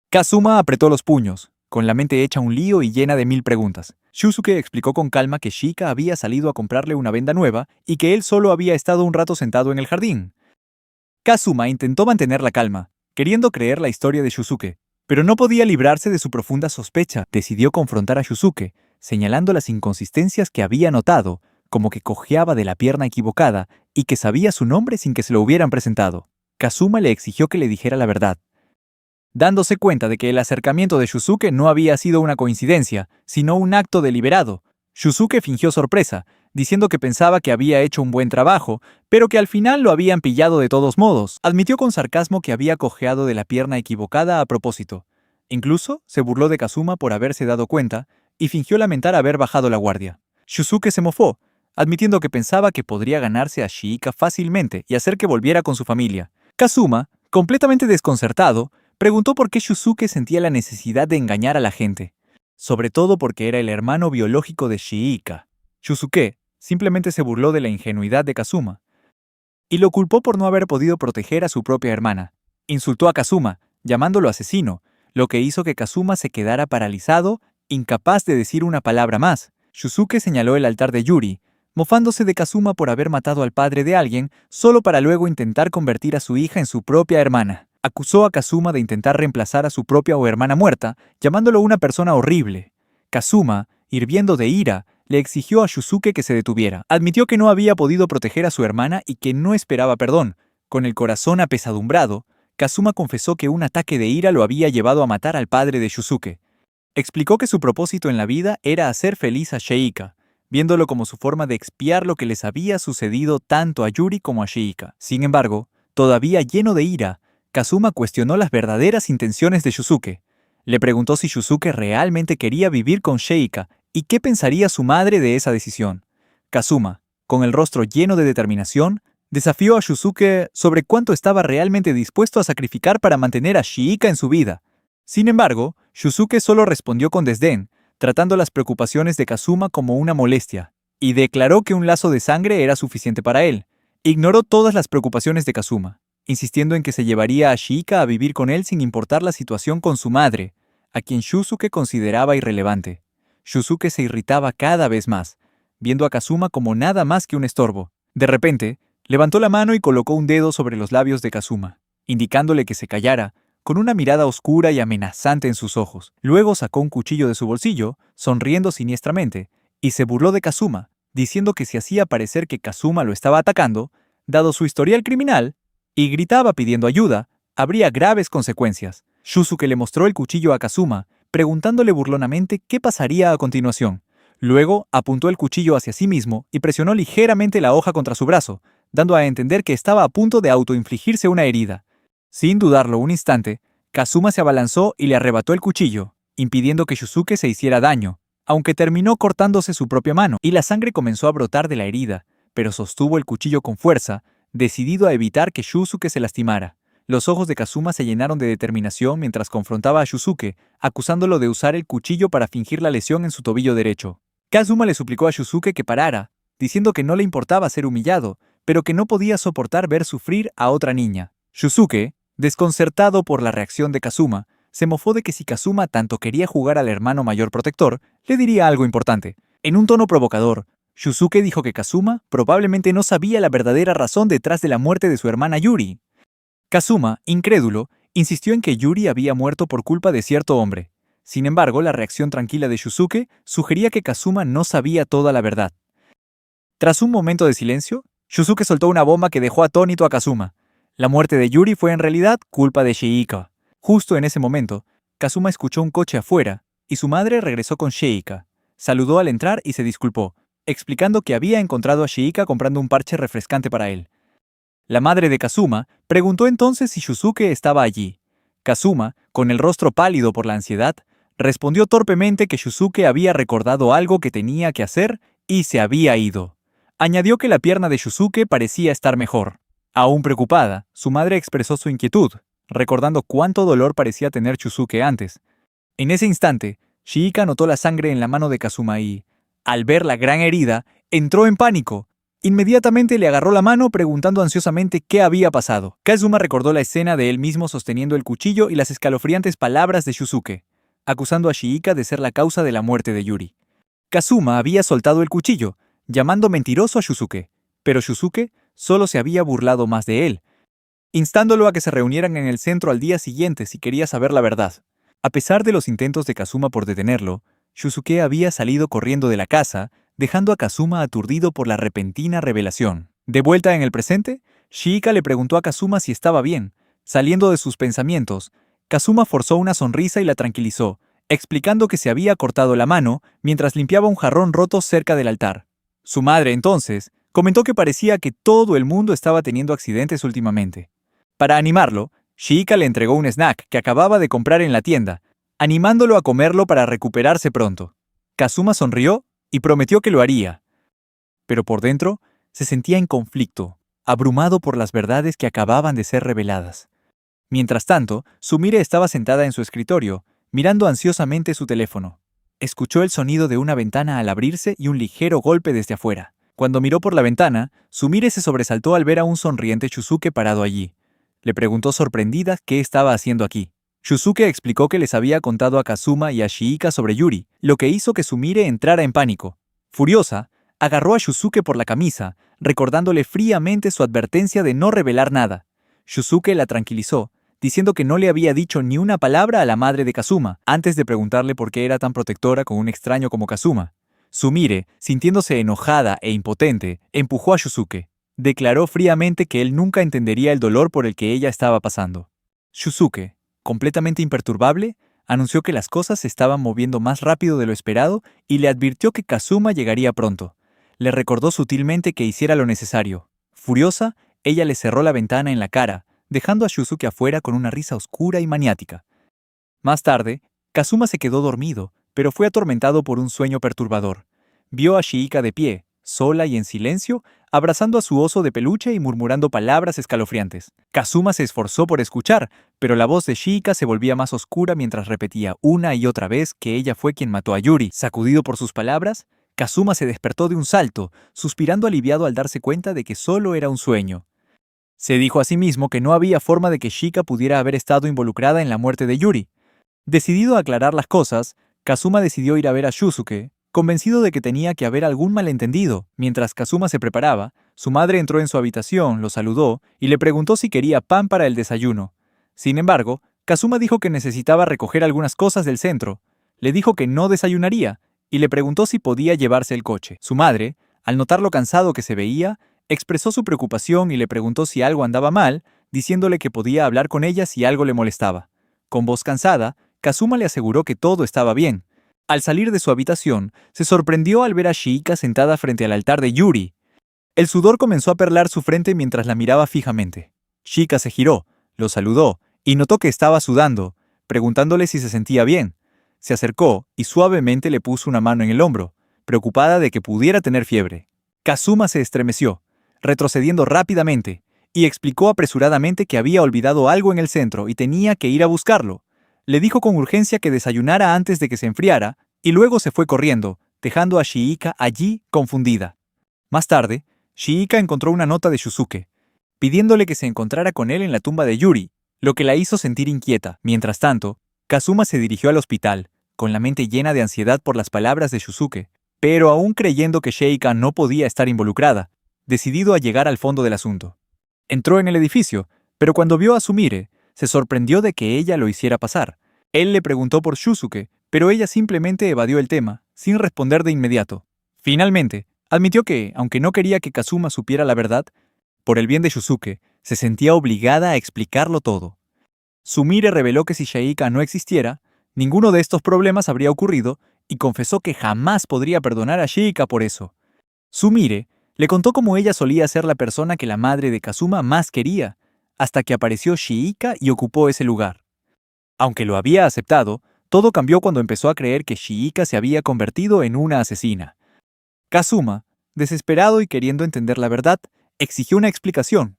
Kazuma apretó los puños, con la mente hecha un lío y llena de 1000 preguntas. Shusuke explicó con calma que Shika había salido a comprarle una venda nueva y que él solo había estado un rato sentado en el jardín. Kazuma intentó mantener la calma, queriendo creer la historia de Shusuke, pero no podía librarse de su profunda sospecha. Decidió confrontar a Shusuke, señalando las inconsistencias que había notado, como que cojeaba de la pierna equivocada y que sabía su nombre sin que se lo hubieran presentado. Kazuma le exigió que le dijera la verdad, dándose cuenta de que el acercamiento de Shusuke no había sido una coincidencia, sino un acto deliberado. Shusuke fingió sorpresa, diciendo que pensaba que había hecho un buen trabajo, pero que al final lo habían pillado de todos modos. Admitió con sarcasmo que había cojeado de la pierna equivocada a propósito. Incluso se burló de Kazuma por haberse dado cuenta y fingió lamentar haber bajado la guardia. Shusuke se mofó, admitiendo que pensaba que podría ganarse a Shiika fácilmente y hacer que volviera con su familia. Kazuma, completamente desconcertado, preguntó por qué Shusuke sentía la necesidad de engañar a la gente, sobre todo porque era el hermano biológico de Shiika. Shusuke simplemente se burló de la ingenuidad de Kazuma y lo culpó por no haber podido proteger a su propia hermana. Insultó a Kazuma, llamándolo asesino, lo que hizo que Kazuma se quedara paralizado, incapaz de decir una palabra más. Shusuke señaló el altar de Yuri, mofándose de Kazuma por haber matado al padre de alguien solo para luego intentar convertir a su hija en su propia hermana. Acusó a Kazuma de intentar reemplazar a su propia o hermana muerta, llamándolo una persona horrible. Kazuma, hirviendo de ira, le exigió a Shusuke que se detuviera. Admitió que no había podido proteger a su hermana y que no esperaba perdón. Con el corazón apesadumbrado, Kazuma confesó que un ataque de ira lo había llevado a matar al padre de Shusuke. Explicó que su propósito en la vida era hacer feliz a Shiika, viéndolo como su forma de expiar lo que les había sucedido tanto a Yuri como a Shiika. Sin embargo, todavía lleno de ira, Kazuma cuestionó las verdaderas intenciones de Shusuke. Le preguntó si Shusuke realmente quería vivir con Shiika y qué pensaría su madre de esa decisión. Kazuma, con el rostro lleno de determinación, desafió a Shusuke sobre cuánto estaba realmente dispuesto a sacrificar para mantener a Shiika en su vida. Sin embargo, Shusuke solo respondió con desdén, tratando las preocupaciones de Kazuma como una molestia, y declaró que un lazo de sangre era suficiente para él. Ignoró todas las preocupaciones de Kazuma, insistiendo en que se llevaría a Shiika a vivir con él sin importar la situación con su madre, a quien Shusuke consideraba irrelevante. Shusuke se irritaba cada vez más, viendo a Kazuma como nada más que un estorbo. De repente, levantó la mano y colocó un dedo sobre los labios de Kazuma, indicándole que se callara, con una mirada oscura y amenazante en sus ojos. Luego sacó un cuchillo de su bolsillo, sonriendo siniestramente, y se burló de Kazuma, diciendo que si hacía parecer que Kazuma lo estaba atacando, dado su historial criminal, y gritaba pidiendo ayuda, habría graves consecuencias. Shusuke le mostró el cuchillo a Kazuma, preguntándole burlonamente qué pasaría a continuación. Luego apuntó el cuchillo hacia sí mismo y presionó ligeramente la hoja contra su brazo, dando a entender que estaba a punto de autoinfligirse una herida. Sin dudarlo un instante, Kazuma se abalanzó y le arrebató el cuchillo, impidiendo que Shusuke se hiciera daño, aunque terminó cortándose su propia mano, y la sangre comenzó a brotar de la herida, pero sostuvo el cuchillo con fuerza, decidido a evitar que Shusuke se lastimara. Los ojos de Kazuma se llenaron de determinación mientras confrontaba a Shusuke, acusándolo de usar el cuchillo para fingir la lesión en su tobillo derecho. Kazuma le suplicó a Shusuke que parara, diciendo que no le importaba ser humillado, pero que no podía soportar ver sufrir a otra niña. Shusuke, desconcertado por la reacción de Kazuma, se mofó de que si Kazuma tanto quería jugar al hermano mayor protector, le diría algo importante. En un tono provocador, Shusuke dijo que Kazuma probablemente no sabía la verdadera razón detrás de la muerte de su hermana Yuri. Kazuma, incrédulo, insistió en que Yuri había muerto por culpa de cierto hombre. Sin embargo, la reacción tranquila de Shusuke sugería que Kazuma no sabía toda la verdad. Tras un momento de silencio, Shusuke soltó una bomba que dejó atónito a Kazuma. La muerte de Yuri fue en realidad culpa de Shiika. Justo en ese momento, Kazuma escuchó un coche afuera, y su madre regresó con Shiika. Saludó al entrar y se disculpó, explicando que había encontrado a Shiika comprando un parche refrescante para él. La madre de Kazuma preguntó entonces si Shusuke estaba allí. Kazuma, con el rostro pálido por la ansiedad, respondió torpemente que Shusuke había recordado algo que tenía que hacer y se había ido. Añadió que la pierna de Shusuke parecía estar mejor. Aún preocupada, su madre expresó su inquietud, recordando cuánto dolor parecía tener Shusuke antes. En ese instante, Shiika notó la sangre en la mano de Kazuma y, al ver la gran herida, entró en pánico. Inmediatamente le agarró la mano preguntando ansiosamente qué había pasado. Kazuma recordó la escena de él mismo sosteniendo el cuchillo y las escalofriantes palabras de Shusuke, acusando a Shiika de ser la causa de la muerte de Yuri. Kazuma había soltado el cuchillo, llamando mentiroso a Shusuke, pero Shusuke solo se había burlado más de él, instándolo a que se reunieran en el centro al día siguiente si quería saber la verdad. A pesar de los intentos de Kazuma por detenerlo, Shusuke había salido corriendo de la casa, dejando a Kazuma aturdido por la repentina revelación. De vuelta en el presente, Shiika le preguntó a Kazuma si estaba bien. Saliendo de sus pensamientos, Kazuma forzó una sonrisa y la tranquilizó, explicando que se había cortado la mano mientras limpiaba un jarrón roto cerca del altar. Su madre, entonces, comentó que parecía que todo el mundo estaba teniendo accidentes últimamente. Para animarlo, Shiika le entregó un snack que acababa de comprar en la tienda, animándolo a comerlo para recuperarse pronto. Kazuma sonrió y prometió que lo haría. Pero por dentro, se sentía en conflicto, abrumado por las verdades que acababan de ser reveladas. Mientras tanto, Sumire estaba sentada en su escritorio, mirando ansiosamente su teléfono. Escuchó el sonido de una ventana al abrirse y un ligero golpe desde afuera. Cuando miró por la ventana, Sumire se sobresaltó al ver a un sonriente Shusuke parado allí. Le preguntó sorprendida qué estaba haciendo aquí. Shusuke explicó que les había contado a Kazuma y a Shiika sobre Yuri, lo que hizo que Sumire entrara en pánico. Furiosa, agarró a Shusuke por la camisa, recordándole fríamente su advertencia de no revelar nada. Shusuke la tranquilizó, diciendo que no le había dicho ni una palabra a la madre de Kazuma, antes de preguntarle por qué era tan protectora con un extraño como Kazuma. Sumire, sintiéndose enojada e impotente, empujó a Shusuke. Declaró fríamente que él nunca entendería el dolor por el que ella estaba pasando. Shusuke, completamente imperturbable, anunció que las cosas se estaban moviendo más rápido de lo esperado y le advirtió que Kazuma llegaría pronto. Le recordó sutilmente que hiciera lo necesario. Furiosa, ella le cerró la ventana en la cara, dejando a Shusuke afuera con una risa oscura y maniática. Más tarde, Kazuma se quedó dormido, pero fue atormentado por un sueño perturbador. Vio a Shiika de pie, sola y en silencio, abrazando a su oso de peluche y murmurando palabras escalofriantes. Kazuma se esforzó por escuchar, pero la voz de Shiika se volvía más oscura mientras repetía una y otra vez que ella fue quien mató a Yuri. Sacudido por sus palabras, Kazuma se despertó de un salto, suspirando aliviado al darse cuenta de que solo era un sueño. Se dijo a sí mismo que no había forma de que Shiika pudiera haber estado involucrada en la muerte de Yuri. Decidido a aclarar las cosas, Kazuma decidió ir a ver a Shusuke, convencido de que tenía que haber algún malentendido. Mientras Kazuma se preparaba, su madre entró en su habitación, lo saludó y le preguntó si quería pan para el desayuno. Sin embargo, Kazuma dijo que necesitaba recoger algunas cosas del centro. Le dijo que no desayunaría y le preguntó si podía llevarse el coche. Su madre, al notar lo cansado que se veía, expresó su preocupación y le preguntó si algo andaba mal, diciéndole que podía hablar con ella si algo le molestaba. Con voz cansada, Kazuma le aseguró que todo estaba bien. Al salir de su habitación, se sorprendió al ver a Shiika sentada frente al altar de Yuri. El sudor comenzó a perlar su frente mientras la miraba fijamente. Shiika se giró, lo saludó y notó que estaba sudando, preguntándole si se sentía bien. Se acercó y suavemente le puso una mano en el hombro, preocupada de que pudiera tener fiebre. Kazuma se estremeció, retrocediendo rápidamente, y explicó apresuradamente que había olvidado algo en el centro y tenía que ir a buscarlo. Le dijo con urgencia que desayunara antes de que se enfriara, y luego se fue corriendo, dejando a Shiika allí confundida. Más tarde, Shiika encontró una nota de Shusuke, pidiéndole que se encontrara con él en la tumba de Yuri, lo que la hizo sentir inquieta. Mientras tanto, Kazuma se dirigió al hospital, con la mente llena de ansiedad por las palabras de Shusuke, pero aún creyendo que Shiika no podía estar involucrada, decidido a llegar al fondo del asunto. Entró en el edificio, pero cuando vio a Sumire, se sorprendió de que ella lo hiciera pasar. Él le preguntó por Shusuke, pero ella simplemente evadió el tema, sin responder de inmediato. Finalmente, admitió que, aunque no quería que Kazuma supiera la verdad, por el bien de Shusuke, se sentía obligada a explicarlo todo. Sumire reveló que si Shiika no existiera, ninguno de estos problemas habría ocurrido y confesó que jamás podría perdonar a Shiika por eso. Sumire le contó cómo ella solía ser la persona que la madre de Kazuma más quería, hasta que apareció Shiika y ocupó ese lugar. Aunque lo había aceptado, todo cambió cuando empezó a creer que Shiika se había convertido en una asesina. Kazuma, desesperado y queriendo entender la verdad, exigió una explicación.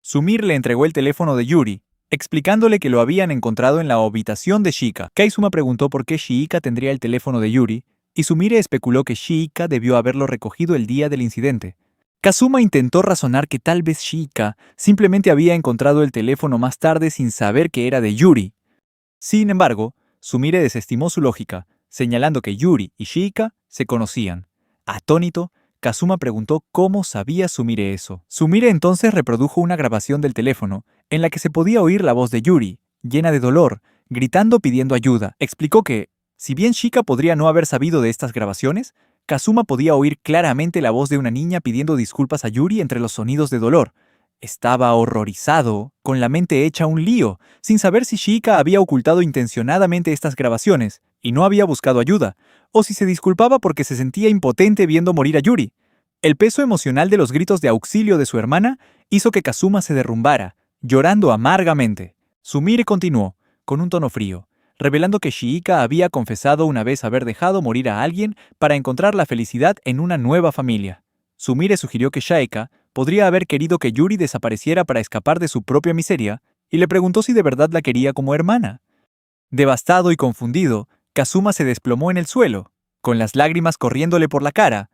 Sumire le entregó el teléfono de Yuri, explicándole que lo habían encontrado en la habitación de Shiika. Kazuma preguntó por qué Shiika tendría el teléfono de Yuri, y Sumire especuló que Shiika debió haberlo recogido el día del incidente. Kazuma intentó razonar que tal vez Shiika simplemente había encontrado el teléfono más tarde sin saber que era de Yuri. Sin embargo, Sumire desestimó su lógica, señalando que Yuri y Shiika se conocían. Atónito, Kazuma preguntó cómo sabía Sumire eso. Sumire entonces reprodujo una grabación del teléfono en la que se podía oír la voz de Yuri, llena de dolor, gritando pidiendo ayuda. Explicó que, Si bien Shika podría no haber sabido de estas grabaciones, Kazuma podía oír claramente la voz de una niña pidiendo disculpas a Yuri entre los sonidos de dolor. Estaba horrorizado, con la mente hecha un lío, sin saber si Shika había ocultado intencionadamente estas grabaciones y no había buscado ayuda, o si se disculpaba porque se sentía impotente viendo morir a Yuri. El peso emocional de los gritos de auxilio de su hermana hizo que Kazuma se derrumbara, llorando amargamente. Sumire continuó, con un tono frío, revelando que Shiika había confesado una vez haber dejado morir a alguien para encontrar la felicidad en una nueva familia. Sumire sugirió que Shaika podría haber querido que Yuri desapareciera para escapar de su propia miseria, y le preguntó si de verdad la quería como hermana. Devastado y confundido, Kazuma se desplomó en el suelo, con las lágrimas corriéndole por la cara,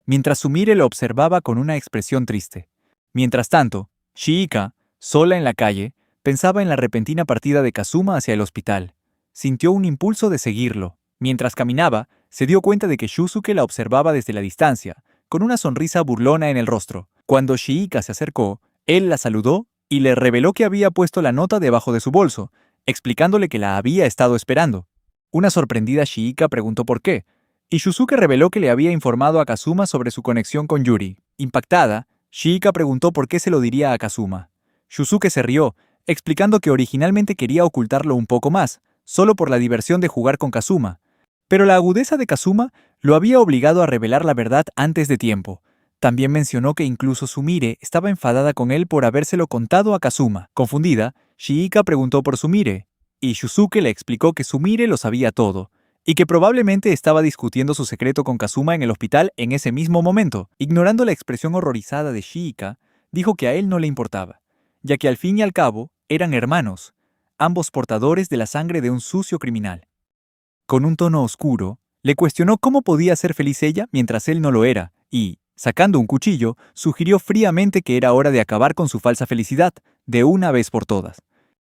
mientras Sumire lo observaba con una expresión triste. Mientras tanto, Shiika, sola en la calle, pensaba en la repentina partida de Kazuma hacia el hospital. Sintió un impulso de seguirlo. Mientras caminaba, se dio cuenta de que Shusuke la observaba desde la distancia, con una sonrisa burlona en el rostro. Cuando Shiika se acercó, él la saludó y le reveló que había puesto la nota debajo de su bolso, explicándole que la había estado esperando. Una sorprendida Shiika preguntó por qué, y Shusuke reveló que le había informado a Kazuma sobre su conexión con Yuri. Impactada, Shiika preguntó por qué se lo diría a Kazuma. Shusuke se rió, explicando que originalmente quería ocultarlo un poco más, solo por la diversión de jugar con Kazuma. Pero la agudeza de Kazuma lo había obligado a revelar la verdad antes de tiempo. También mencionó que incluso Sumire estaba enfadada con él por habérselo contado a Kazuma. Confundida, Shiika preguntó por Sumire, y Shusuke le explicó que Sumire lo sabía todo, y que probablemente estaba discutiendo su secreto con Kazuma en el hospital en ese mismo momento. Ignorando la expresión horrorizada de Shiika, dijo que a él no le importaba, ya que al fin y al cabo eran hermanos, ambos portadores de la sangre de un sucio criminal. Con un tono oscuro, le cuestionó cómo podía ser feliz ella mientras él no lo era, y, sacando un cuchillo, sugirió fríamente que era hora de acabar con su falsa felicidad, de una vez por todas.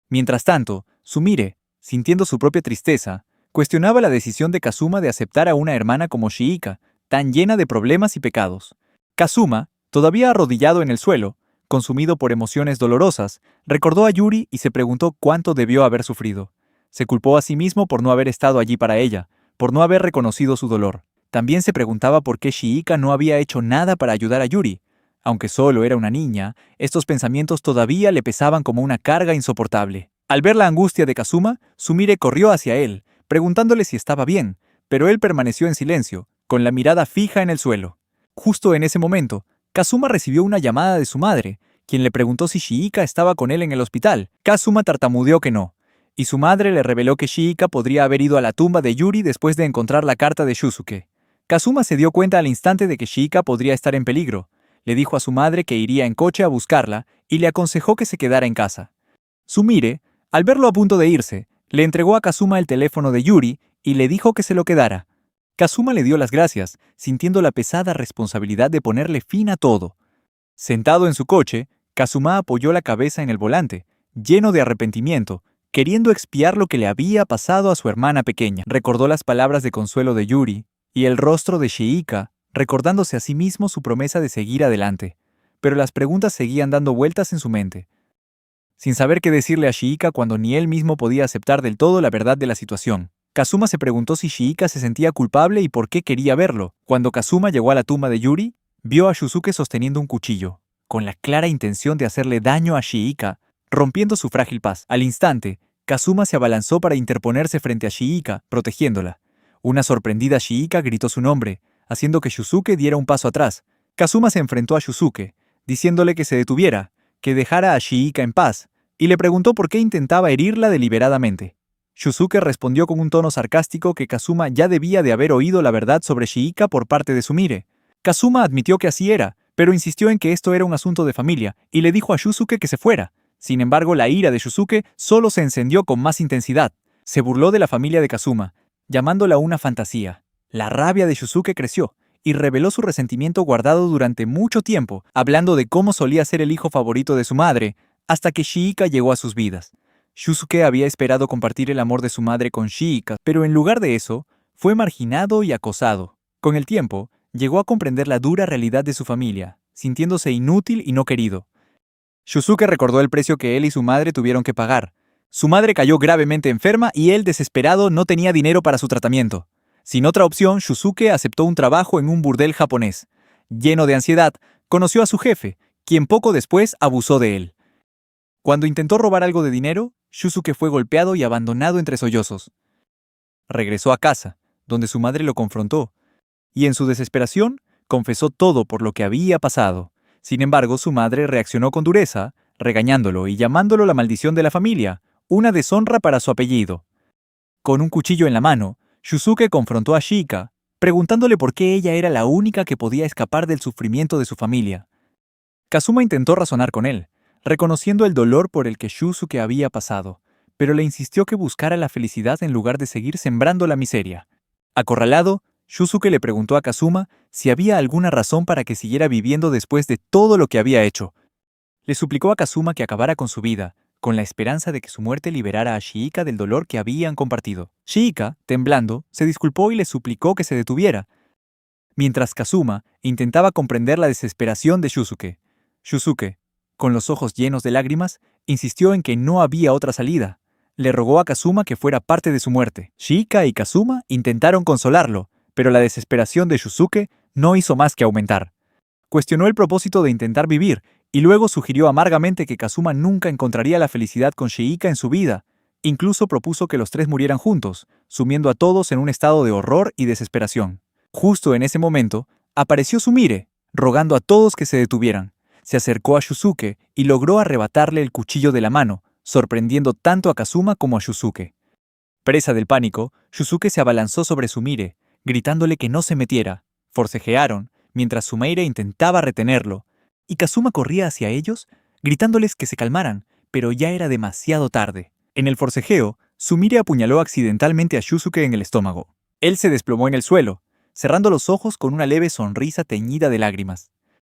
Mientras tanto, Sumire, sintiendo su propia tristeza, cuestionaba la decisión de Kazuma de aceptar a una hermana como Shiika, tan llena de problemas y pecados. Kazuma, todavía arrodillado en el suelo, consumido por emociones dolorosas, recordó a Yuri y se preguntó cuánto debió haber sufrido. Se culpó a sí mismo por no haber estado allí para ella, por no haber reconocido su dolor. También se preguntaba por qué Shiika no había hecho nada para ayudar a Yuri. Aunque solo era una niña, estos pensamientos todavía le pesaban como una carga insoportable. Al ver la angustia de Kazuma, Sumire corrió hacia él, preguntándole si estaba bien, pero él permaneció en silencio, con la mirada fija en el suelo. Justo en ese momento, Kazuma recibió una llamada de su madre, quien le preguntó si Shiika estaba con él en el hospital. Kazuma tartamudeó que no, y su madre le reveló que Shiika podría haber ido a la tumba de Yuri después de encontrar la carta de Shusuke. Kazuma se dio cuenta al instante de que Shiika podría estar en peligro. Le dijo a su madre que iría en coche a buscarla y le aconsejó que se quedara en casa. Sumire, al verlo a punto de irse, le entregó a Kazuma el teléfono de Yuri y le dijo que se lo quedara. Kazuma le dio las gracias, sintiendo la pesada responsabilidad de ponerle fin a todo. Sentado en su coche, Kazuma apoyó la cabeza en el volante, lleno de arrepentimiento, queriendo expiar lo que le había pasado a su hermana pequeña. Recordó las palabras de consuelo de Yuri y el rostro de Shiika, recordándose a sí mismo su promesa de seguir adelante. Pero las preguntas seguían dando vueltas en su mente, sin saber qué decirle a Shiika cuando ni él mismo podía aceptar del todo la verdad de la situación. Kazuma se preguntó si Shiika se sentía culpable y por qué quería verlo. Cuando Kazuma llegó a la tumba de Yuri, vio a Shusuke sosteniendo un cuchillo, con la clara intención de hacerle daño a Shiika, rompiendo su frágil paz. Al instante, Kazuma se abalanzó para interponerse frente a Shiika, protegiéndola. Una sorprendida Shiika gritó su nombre, haciendo que Shusuke diera un paso atrás. Kazuma se enfrentó a Shusuke, diciéndole que se detuviera, que dejara a Shiika en paz, y le preguntó por qué intentaba herirla deliberadamente. Shusuke respondió con un tono sarcástico que Kazuma ya debía de haber oído la verdad sobre Shiika por parte de Sumire. Kazuma admitió que así era, pero insistió en que esto era un asunto de familia, y le dijo a Shusuke que se fuera. Sin embargo, la ira de Shusuke solo se encendió con más intensidad. Se burló de la familia de Kazuma, llamándola una fantasía. La rabia de Shusuke creció, y reveló su resentimiento guardado durante mucho tiempo, hablando de cómo solía ser el hijo favorito de su madre, hasta que Shiika llegó a sus vidas. Shusuke había esperado compartir el amor de su madre con Shiika, pero en lugar de eso, fue marginado y acosado. Con el tiempo, llegó a comprender la dura realidad de su familia, sintiéndose inútil y no querido. Shusuke recordó el precio que él y su madre tuvieron que pagar. Su madre cayó gravemente enferma y él, desesperado, no tenía dinero para su tratamiento. Sin otra opción, Shusuke aceptó un trabajo en un burdel japonés. Lleno de ansiedad, conoció a su jefe, quien poco después abusó de él. Cuando intentó robar algo de dinero, Shusuke fue golpeado y abandonado entre sollozos. Regresó a casa, donde su madre lo confrontó, y en su desesperación confesó todo por lo que había pasado. Sin embargo, su madre reaccionó con dureza, regañándolo y llamándolo la maldición de la familia, una deshonra para su apellido. Con un cuchillo en la mano, Shusuke confrontó a Shiika, preguntándole por qué ella era la única que podía escapar del sufrimiento de su familia. Kazuma intentó razonar con él, reconociendo el dolor por el que Shusuke había pasado, pero le insistió que buscara la felicidad en lugar de seguir sembrando la miseria. Acorralado, Shusuke le preguntó a Kazuma si había alguna razón para que siguiera viviendo después de todo lo que había hecho. Le suplicó a Kazuma que acabara con su vida, con la esperanza de que su muerte liberara a Shiika del dolor que habían compartido. Shiika, temblando, se disculpó y le suplicó que se detuviera, mientras Kazuma intentaba comprender la desesperación de Shusuke. Shusuke, con los ojos llenos de lágrimas, insistió en que no había otra salida. Le rogó a Kazuma que fuera parte de su muerte. Shiika y Kazuma intentaron consolarlo, pero la desesperación de Shusuke no hizo más que aumentar. Cuestionó el propósito de intentar vivir, y luego sugirió amargamente que Kazuma nunca encontraría la felicidad con Shiika en su vida. Incluso propuso que los tres murieran juntos, sumiendo a todos en un estado de horror y desesperación. Justo en ese momento, apareció Sumire, rogando a todos que se detuvieran. Se acercó a Shusuke y logró arrebatarle el cuchillo de la mano, sorprendiendo tanto a Kazuma como a Shusuke. Presa del pánico, Shusuke se abalanzó sobre Sumire, gritándole que no se metiera. Forcejearon, mientras Sumire intentaba retenerlo, y Kazuma corría hacia ellos, gritándoles que se calmaran, pero ya era demasiado tarde. En el forcejeo, Sumire apuñaló accidentalmente a Shusuke en el estómago. Él se desplomó en el suelo, cerrando los ojos con una leve sonrisa teñida de lágrimas.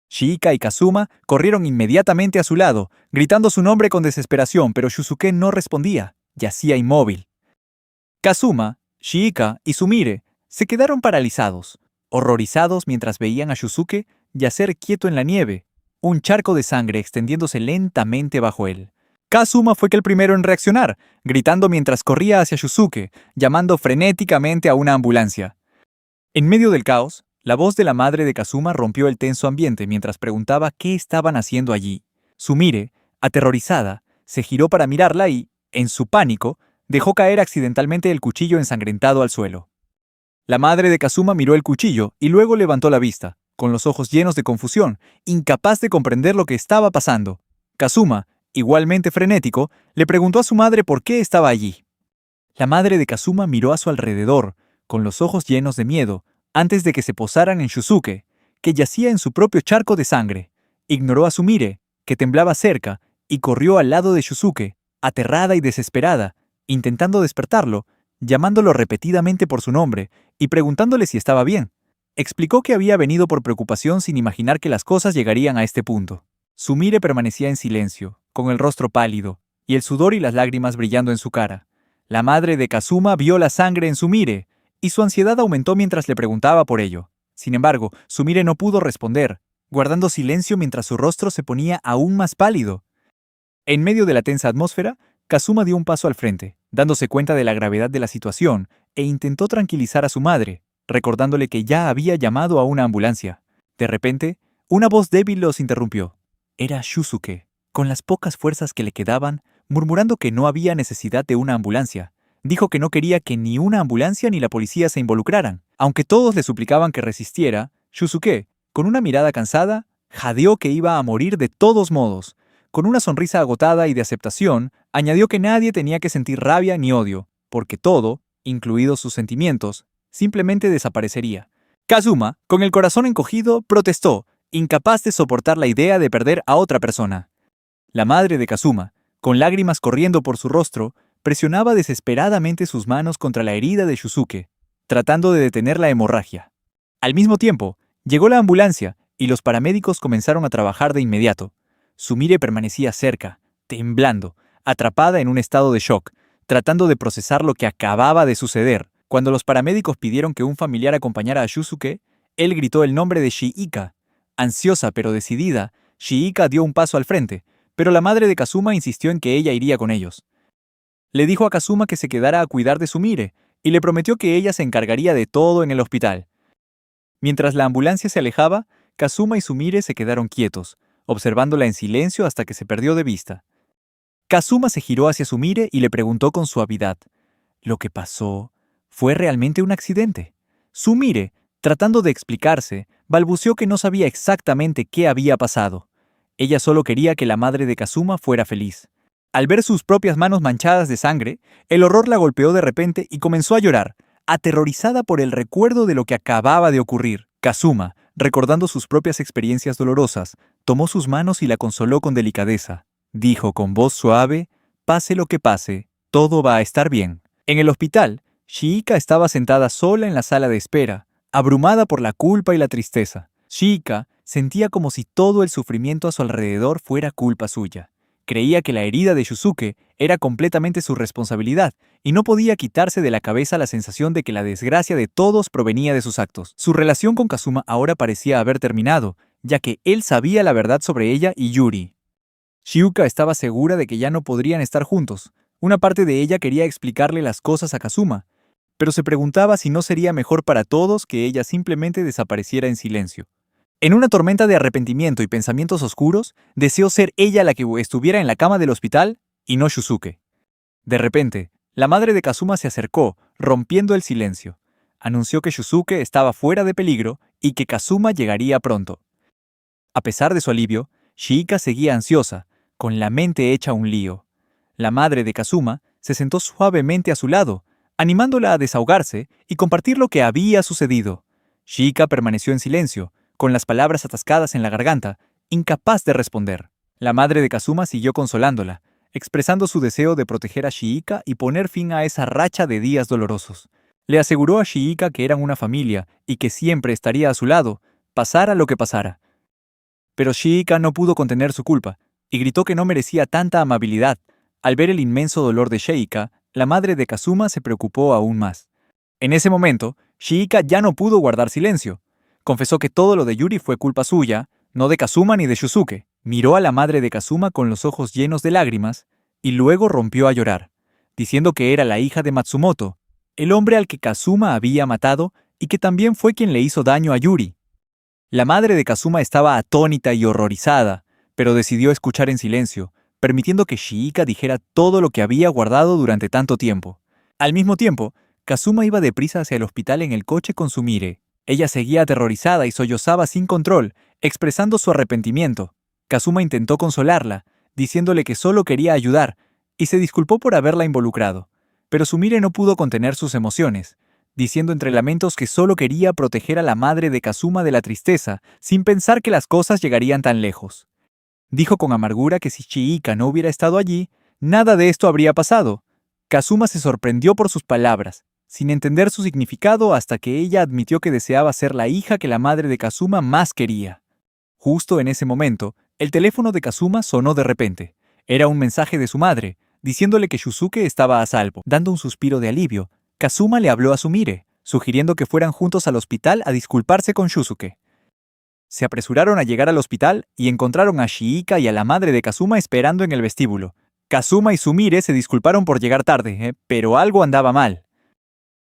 Shiika y Kazuma corrieron inmediatamente a su lado, gritando su nombre con desesperación, pero Shusuke no respondía, yacía inmóvil. Kazuma, Shiika y Sumire se quedaron paralizados, horrorizados mientras veían a Shusuke yacer quieto en la nieve, un charco de sangre extendiéndose lentamente bajo él. Kazuma fue el primero en reaccionar, gritando mientras corría hacia Shusuke, llamando frenéticamente a una ambulancia. En medio del caos, la voz de la madre de Kazuma rompió el tenso ambiente mientras preguntaba qué estaban haciendo allí. Sumire, aterrorizada, se giró para mirarla y, en su pánico, dejó caer accidentalmente el cuchillo ensangrentado al suelo. La madre de Kazuma miró el cuchillo y luego levantó la vista, con los ojos llenos de confusión, incapaz de comprender lo que estaba pasando. Kazuma, igualmente frenético, le preguntó a su madre por qué estaba allí. La madre de Kazuma miró a su alrededor, con los ojos llenos de miedo, antes de que se posaran en Shusuke, que yacía en su propio charco de sangre. Ignoró a Sumire, que temblaba cerca, y corrió al lado de Shusuke, aterrada y desesperada, intentando despertarlo, llamándolo repetidamente por su nombre y preguntándole si estaba bien. Explicó que había venido por preocupación sin imaginar que las cosas llegarían a este punto. Sumire permanecía en silencio, con el rostro pálido, y el sudor y las lágrimas brillando en su cara. La madre de Kazuma vio la sangre en Sumire, y su ansiedad aumentó mientras le preguntaba por ello. Sin embargo, Sumire no pudo responder, guardando silencio mientras su rostro se ponía aún más pálido. En medio de la tensa atmósfera, Kazuma dio un paso al frente, dándose cuenta de la gravedad de la situación, e intentó tranquilizar a su madre, recordándole que ya había llamado a una ambulancia. De repente, una voz débil los interrumpió. Era Shusuke, con las pocas fuerzas que le quedaban, murmurando que no había necesidad de una ambulancia. Dijo que no quería que ni una ambulancia ni la policía se involucraran. Aunque todos le suplicaban que resistiera, Shusuke, con una mirada cansada, jadeó que iba a morir de todos modos. Con una sonrisa agotada y de aceptación, añadió que nadie tenía que sentir rabia ni odio, porque todo, incluidos sus sentimientos, simplemente desaparecería. Kazuma, con el corazón encogido, protestó, incapaz de soportar la idea de perder a otra persona. La madre de Kazuma, con lágrimas corriendo por su rostro, presionaba desesperadamente sus manos contra la herida de Shusuke, tratando de detener la hemorragia. Al mismo tiempo, llegó la ambulancia y los paramédicos comenzaron a trabajar de inmediato. Sumire permanecía cerca, temblando, atrapada en un estado de shock, tratando de procesar lo que acababa de suceder. Cuando los paramédicos pidieron que un familiar acompañara a Shusuke, él gritó el nombre de Shiika. Ansiosa pero decidida, Shiika dio un paso al frente, pero la madre de Kazuma insistió en que ella iría con ellos. Le dijo a Kazuma que se quedara a cuidar de Sumire y le prometió que ella se encargaría de todo en el hospital. Mientras la ambulancia se alejaba, Kazuma y Sumire se quedaron quietos, observándola en silencio hasta que se perdió de vista. Kazuma se giró hacia Sumire y le preguntó con suavidad: ¿lo que pasó fue realmente un accidente? Sumire, tratando de explicarse, balbuceó que no sabía exactamente qué había pasado. Ella solo quería que la madre de Kazuma fuera feliz. Al ver sus propias manos manchadas de sangre, el horror la golpeó de repente y comenzó a llorar, aterrorizada por el recuerdo de lo que acababa de ocurrir. Kazuma, recordando sus propias experiencias dolorosas, tomó sus manos y la consoló con delicadeza. Dijo con voz suave: «Pase lo que pase, todo va a estar bien». En el hospital, Shiika estaba sentada sola en la sala de espera, abrumada por la culpa y la tristeza. Shiika sentía como si todo el sufrimiento a su alrededor fuera culpa suya. Creía que la herida de Shusuke era completamente su responsabilidad y no podía quitarse de la cabeza la sensación de que la desgracia de todos provenía de sus actos. Su relación con Kazuma ahora parecía haber terminado, ya que él sabía la verdad sobre ella y Yuri. Shiuka estaba segura de que ya no podrían estar juntos. Una parte de ella quería explicarle las cosas a Kazuma, pero se preguntaba si no sería mejor para todos que ella simplemente desapareciera en silencio. En una tormenta de arrepentimiento y pensamientos oscuros, deseó ser ella la que estuviera en la cama del hospital y no Shusuke. De repente, la madre de Kazuma se acercó, rompiendo el silencio. Anunció que Shusuke estaba fuera de peligro y que Kazuma llegaría pronto. A pesar de su alivio, Shiika seguía ansiosa, con la mente hecha un lío. La madre de Kazuma se sentó suavemente a su lado, animándola a desahogarse y compartir lo que había sucedido. Shiika permaneció en silencio, con las palabras atascadas en la garganta, incapaz de responder. La madre de Kazuma siguió consolándola, expresando su deseo de proteger a Shiika y poner fin a esa racha de días dolorosos. Le aseguró a Shiika que eran una familia y que siempre estaría a su lado, pasara lo que pasara. Pero Shiika no pudo contener su culpa, y gritó que no merecía tanta amabilidad. Al ver el inmenso dolor de Shiika, la madre de Kazuma se preocupó aún más. En ese momento, Shiika ya no pudo guardar silencio. Confesó que todo lo de Yuri fue culpa suya, no de Kazuma ni de Shusuke. Miró a la madre de Kazuma con los ojos llenos de lágrimas, y luego rompió a llorar, diciendo que era la hija de Matsumoto, el hombre al que Kazuma había matado y que también fue quien le hizo daño a Yuri. La madre de Kazuma estaba atónita y horrorizada, pero decidió escuchar en silencio, permitiendo que Shiika dijera todo lo que había guardado durante tanto tiempo. Al mismo tiempo, Kazuma iba deprisa hacia el hospital en el coche con Sumire. Ella seguía aterrorizada y sollozaba sin control, expresando su arrepentimiento. Kazuma intentó consolarla, diciéndole que solo quería ayudar, y se disculpó por haberla involucrado. Pero Sumire no pudo contener sus emociones, diciendo entre lamentos que solo quería proteger a la madre de Kazuma de la tristeza, sin pensar que las cosas llegarían tan lejos. Dijo con amargura que si Shiika no hubiera estado allí, nada de esto habría pasado. Kazuma se sorprendió por sus palabras, sin entender su significado hasta que ella admitió que deseaba ser la hija que la madre de Kazuma más quería. Justo en ese momento, el teléfono de Kazuma sonó de repente. Era un mensaje de su madre, diciéndole que Shusuke estaba a salvo. Dando un suspiro de alivio, Kazuma le habló a Sumire, sugiriendo que fueran juntos al hospital a disculparse con Shusuke. Se apresuraron a llegar al hospital y encontraron a Shiika y a la madre de Kazuma esperando en el vestíbulo. Kazuma y Sumire se disculparon por llegar tarde, pero algo andaba mal.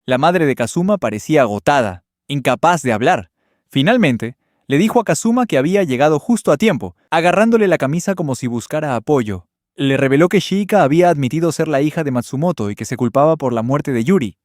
La madre de Kazuma parecía agotada, incapaz de hablar. Finalmente, le dijo a Kazuma que había llegado justo a tiempo, agarrándole la camisa como si buscara apoyo. Le reveló que Shiika había admitido ser la hija de Matsumoto y que se culpaba por la muerte de Yuri.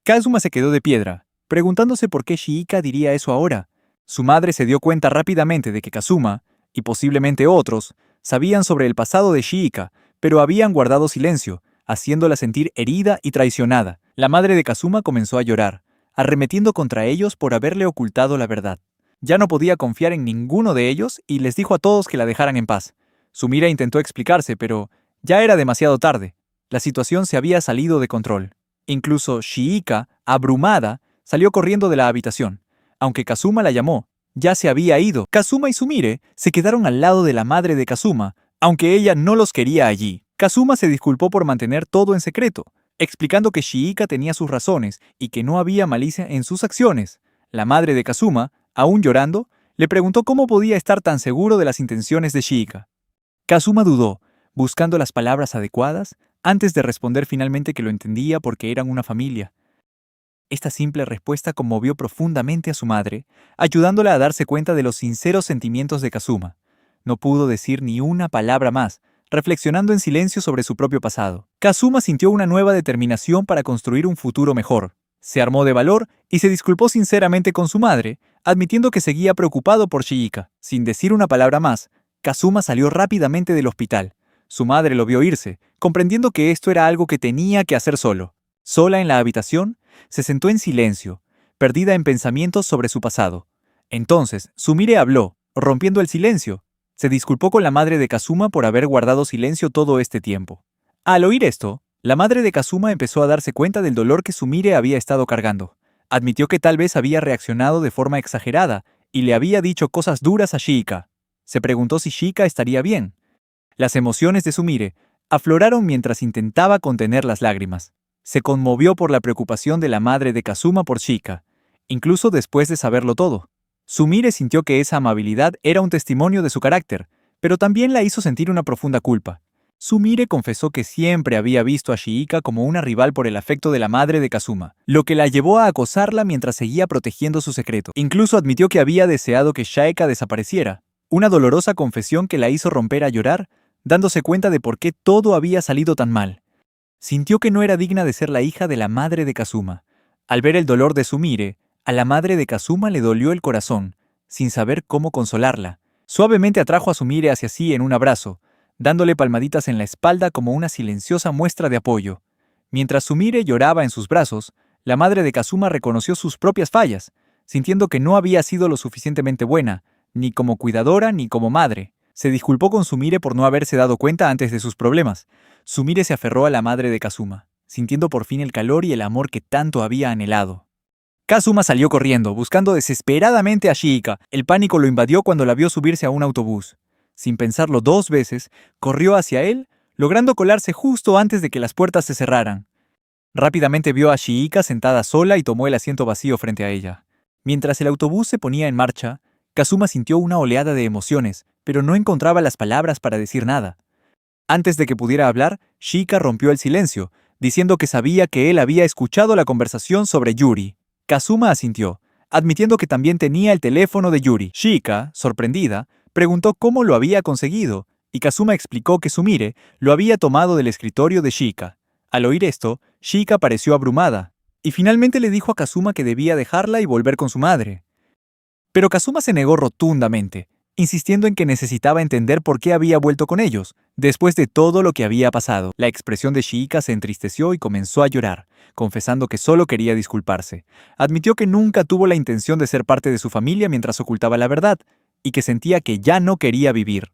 Kazuma se quedó de piedra, preguntándose por qué Shiika diría eso ahora. Su madre se dio cuenta rápidamente de que Kazuma, y posiblemente otros, sabían sobre el pasado de Shiika, pero habían guardado silencio, haciéndola sentir herida y traicionada. La madre de Kazuma comenzó a llorar, arremetiendo contra ellos por haberle ocultado la verdad. Ya no podía confiar en ninguno de ellos y les dijo a todos que la dejaran en paz. Sumire intentó explicarse, pero ya era demasiado tarde. La situación se había salido de control. Incluso Shiika, abrumada, salió corriendo de la habitación. Aunque Kazuma la llamó, ya se había ido. Kazuma y Sumire se quedaron al lado de la madre de Kazuma, aunque ella no los quería allí. Kazuma se disculpó por mantener todo en secreto, explicando que Shiika tenía sus razones y que no había malicia en sus acciones. La madre de Kazuma, aún llorando, le preguntó cómo podía estar tan seguro de las intenciones de Shiika. Kazuma dudó, buscando las palabras adecuadas antes de responder finalmente que lo entendía porque eran una familia. Esta simple respuesta conmovió profundamente a su madre, ayudándola a darse cuenta de los sinceros sentimientos de Kazuma. No pudo decir ni una palabra más, reflexionando en silencio sobre su propio pasado. Kazuma sintió una nueva determinación para construir un futuro mejor. Se armó de valor y se disculpó sinceramente con su madre, admitiendo que seguía preocupado por Shiika. Sin decir una palabra más, Kazuma salió rápidamente del hospital. Su madre lo vio irse, comprendiendo que esto era algo que tenía que hacer solo. Sola en la habitación, se sentó en silencio, perdida en pensamientos sobre su pasado. Entonces, Sumire habló, rompiendo el silencio. Se disculpó con la madre de Kazuma por haber guardado silencio todo este tiempo. Al oír esto, la madre de Kazuma empezó a darse cuenta del dolor que Sumire había estado cargando. Admitió que tal vez había reaccionado de forma exagerada y le había dicho cosas duras a Shiika. Se preguntó si Shiika estaría bien. Las emociones de Sumire afloraron mientras intentaba contener las lágrimas. Se conmovió por la preocupación de la madre de Kazuma por Shiika, incluso después de saberlo todo. Sumire sintió que esa amabilidad era un testimonio de su carácter, pero también la hizo sentir una profunda culpa. Sumire confesó que siempre había visto a Shiika como una rival por el afecto de la madre de Kazuma, lo que la llevó a acosarla mientras seguía protegiendo su secreto. Incluso admitió que había deseado que Shiika desapareciera, una dolorosa confesión que la hizo romper a llorar, dándose cuenta de por qué todo había salido tan mal. Sintió que no era digna de ser la hija de la madre de Kazuma. Al ver el dolor de Sumire, a la madre de Kazuma le dolió el corazón, sin saber cómo consolarla. Suavemente atrajo a Sumire hacia sí en un abrazo, dándole palmaditas en la espalda como una silenciosa muestra de apoyo. Mientras Sumire lloraba en sus brazos, la madre de Kazuma reconoció sus propias fallas, sintiendo que no había sido lo suficientemente buena, ni como cuidadora ni como madre. Se disculpó con Sumire por no haberse dado cuenta antes de sus problemas. Sumire se aferró a la madre de Kazuma, sintiendo por fin el calor y el amor que tanto había anhelado. Kazuma salió corriendo, buscando desesperadamente a Shiika. El pánico lo invadió cuando la vio subirse a un autobús. Sin pensarlo 2 veces, corrió hacia él, logrando colarse justo antes de que las puertas se cerraran. Rápidamente vio a Shiika sentada sola y tomó el asiento vacío frente a ella. Mientras el autobús se ponía en marcha, Kazuma sintió una oleada de emociones, pero no encontraba las palabras para decir nada. Antes de que pudiera hablar, Shiika rompió el silencio, diciendo que sabía que él había escuchado la conversación sobre Yuri. Kazuma asintió, admitiendo que también tenía el teléfono de Yuri. Shiika, sorprendida, preguntó cómo lo había conseguido, y Kazuma explicó que Sumire lo había tomado del escritorio de Shiika. Al oír esto, Shiika pareció abrumada, y finalmente le dijo a Kazuma que debía dejarla y volver con su madre. Pero Kazuma se negó rotundamente, insistiendo en que necesitaba entender por qué había vuelto con ellos, después de todo lo que había pasado. La expresión de Shiika se entristeció y comenzó a llorar, confesando que solo quería disculparse. Admitió que nunca tuvo la intención de ser parte de su familia mientras ocultaba la verdad, y que sentía que ya no quería vivir.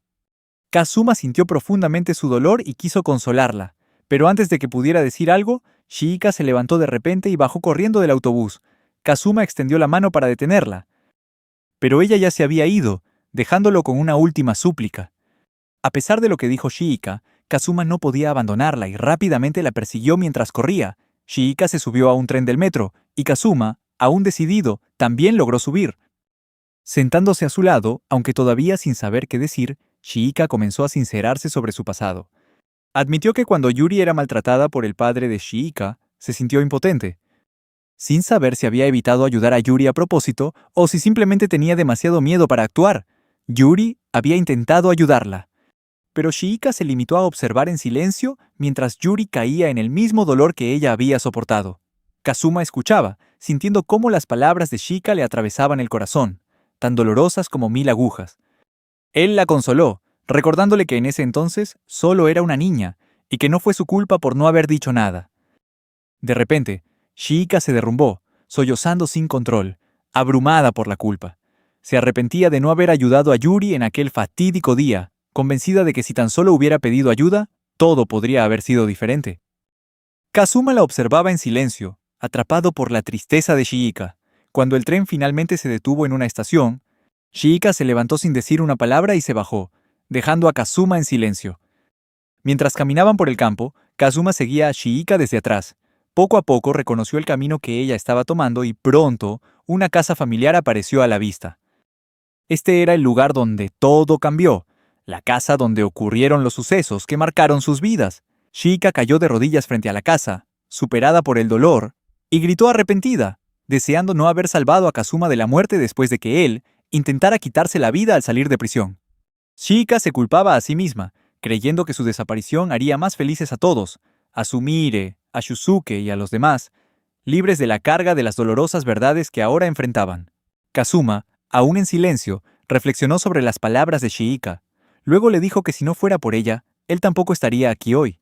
Kazuma sintió profundamente su dolor y quiso consolarla, pero antes de que pudiera decir algo, Shiika se levantó de repente y bajó corriendo del autobús. Kazuma extendió la mano para detenerla, pero ella ya se había ido, dejándolo con una última súplica. A pesar de lo que dijo Shiika, Kazuma no podía abandonarla y rápidamente la persiguió mientras corría. Shiika se subió a un tren del metro, y Kazuma, aún decidido, también logró subir. Sentándose a su lado, aunque todavía sin saber qué decir, Shiika comenzó a sincerarse sobre su pasado. Admitió que cuando Yuri era maltratada por el padre de Shiika, se sintió impotente. Sin saber si había evitado ayudar a Yuri a propósito o si simplemente tenía demasiado miedo para actuar. Yuri había intentado ayudarla, pero Shiika se limitó a observar en silencio mientras Yuri caía en el mismo dolor que ella había soportado. Kazuma escuchaba, sintiendo cómo las palabras de Shiika le atravesaban el corazón, tan dolorosas como 1000 agujas. Él la consoló, recordándole que en ese entonces solo era una niña y que no fue su culpa por no haber dicho nada. De repente, Shiika se derrumbó, sollozando sin control, abrumada por la culpa. Se arrepentía de no haber ayudado a Yuri en aquel fatídico día, convencida de que si tan solo hubiera pedido ayuda, todo podría haber sido diferente. Kazuma la observaba en silencio, atrapado por la tristeza de Shiika. Cuando el tren finalmente se detuvo en una estación, Shiika se levantó sin decir una palabra y se bajó, dejando a Kazuma en silencio. Mientras caminaban por el campo, Kazuma seguía a Shiika desde atrás. Poco a poco reconoció el camino que ella estaba tomando y pronto una casa familiar apareció a la vista. Este era el lugar donde todo cambió, la casa donde ocurrieron los sucesos que marcaron sus vidas. Shiika cayó de rodillas frente a la casa, superada por el dolor, y gritó arrepentida, deseando no haber salvado a Kazuma de la muerte después de que él intentara quitarse la vida al salir de prisión. Shiika se culpaba a sí misma, creyendo que su desaparición haría más felices a todos, a Sumire, a Shusuke y a los demás, libres de la carga de las dolorosas verdades que ahora enfrentaban. Kazuma, aún en silencio, reflexionó sobre las palabras de Shiika. Luego le dijo que si no fuera por ella, él tampoco estaría aquí hoy.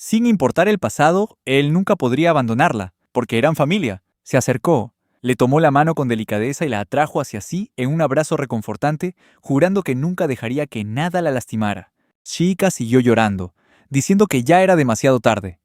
Sin importar el pasado, él nunca podría abandonarla, porque eran familia. Se acercó, le tomó la mano con delicadeza y la atrajo hacia sí en un abrazo reconfortante, jurando que nunca dejaría que nada la lastimara. Shiika siguió llorando, diciendo que ya era demasiado tarde.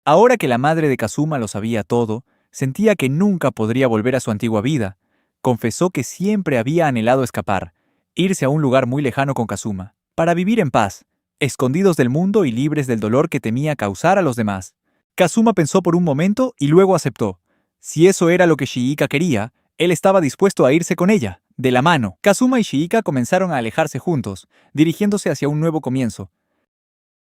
Ahora que la madre de Kazuma lo sabía todo, sentía que nunca podría volver a su antigua vida. Confesó que siempre había anhelado escapar, irse a un lugar muy lejano con Kazuma, para vivir en paz, escondidos del mundo y libres del dolor que temía causar a los demás. Kazuma pensó por un momento y luego aceptó. Si eso era lo que Shiika quería, él estaba dispuesto a irse con ella, de la mano. Kazuma y Shiika comenzaron a alejarse juntos, dirigiéndose hacia un nuevo comienzo,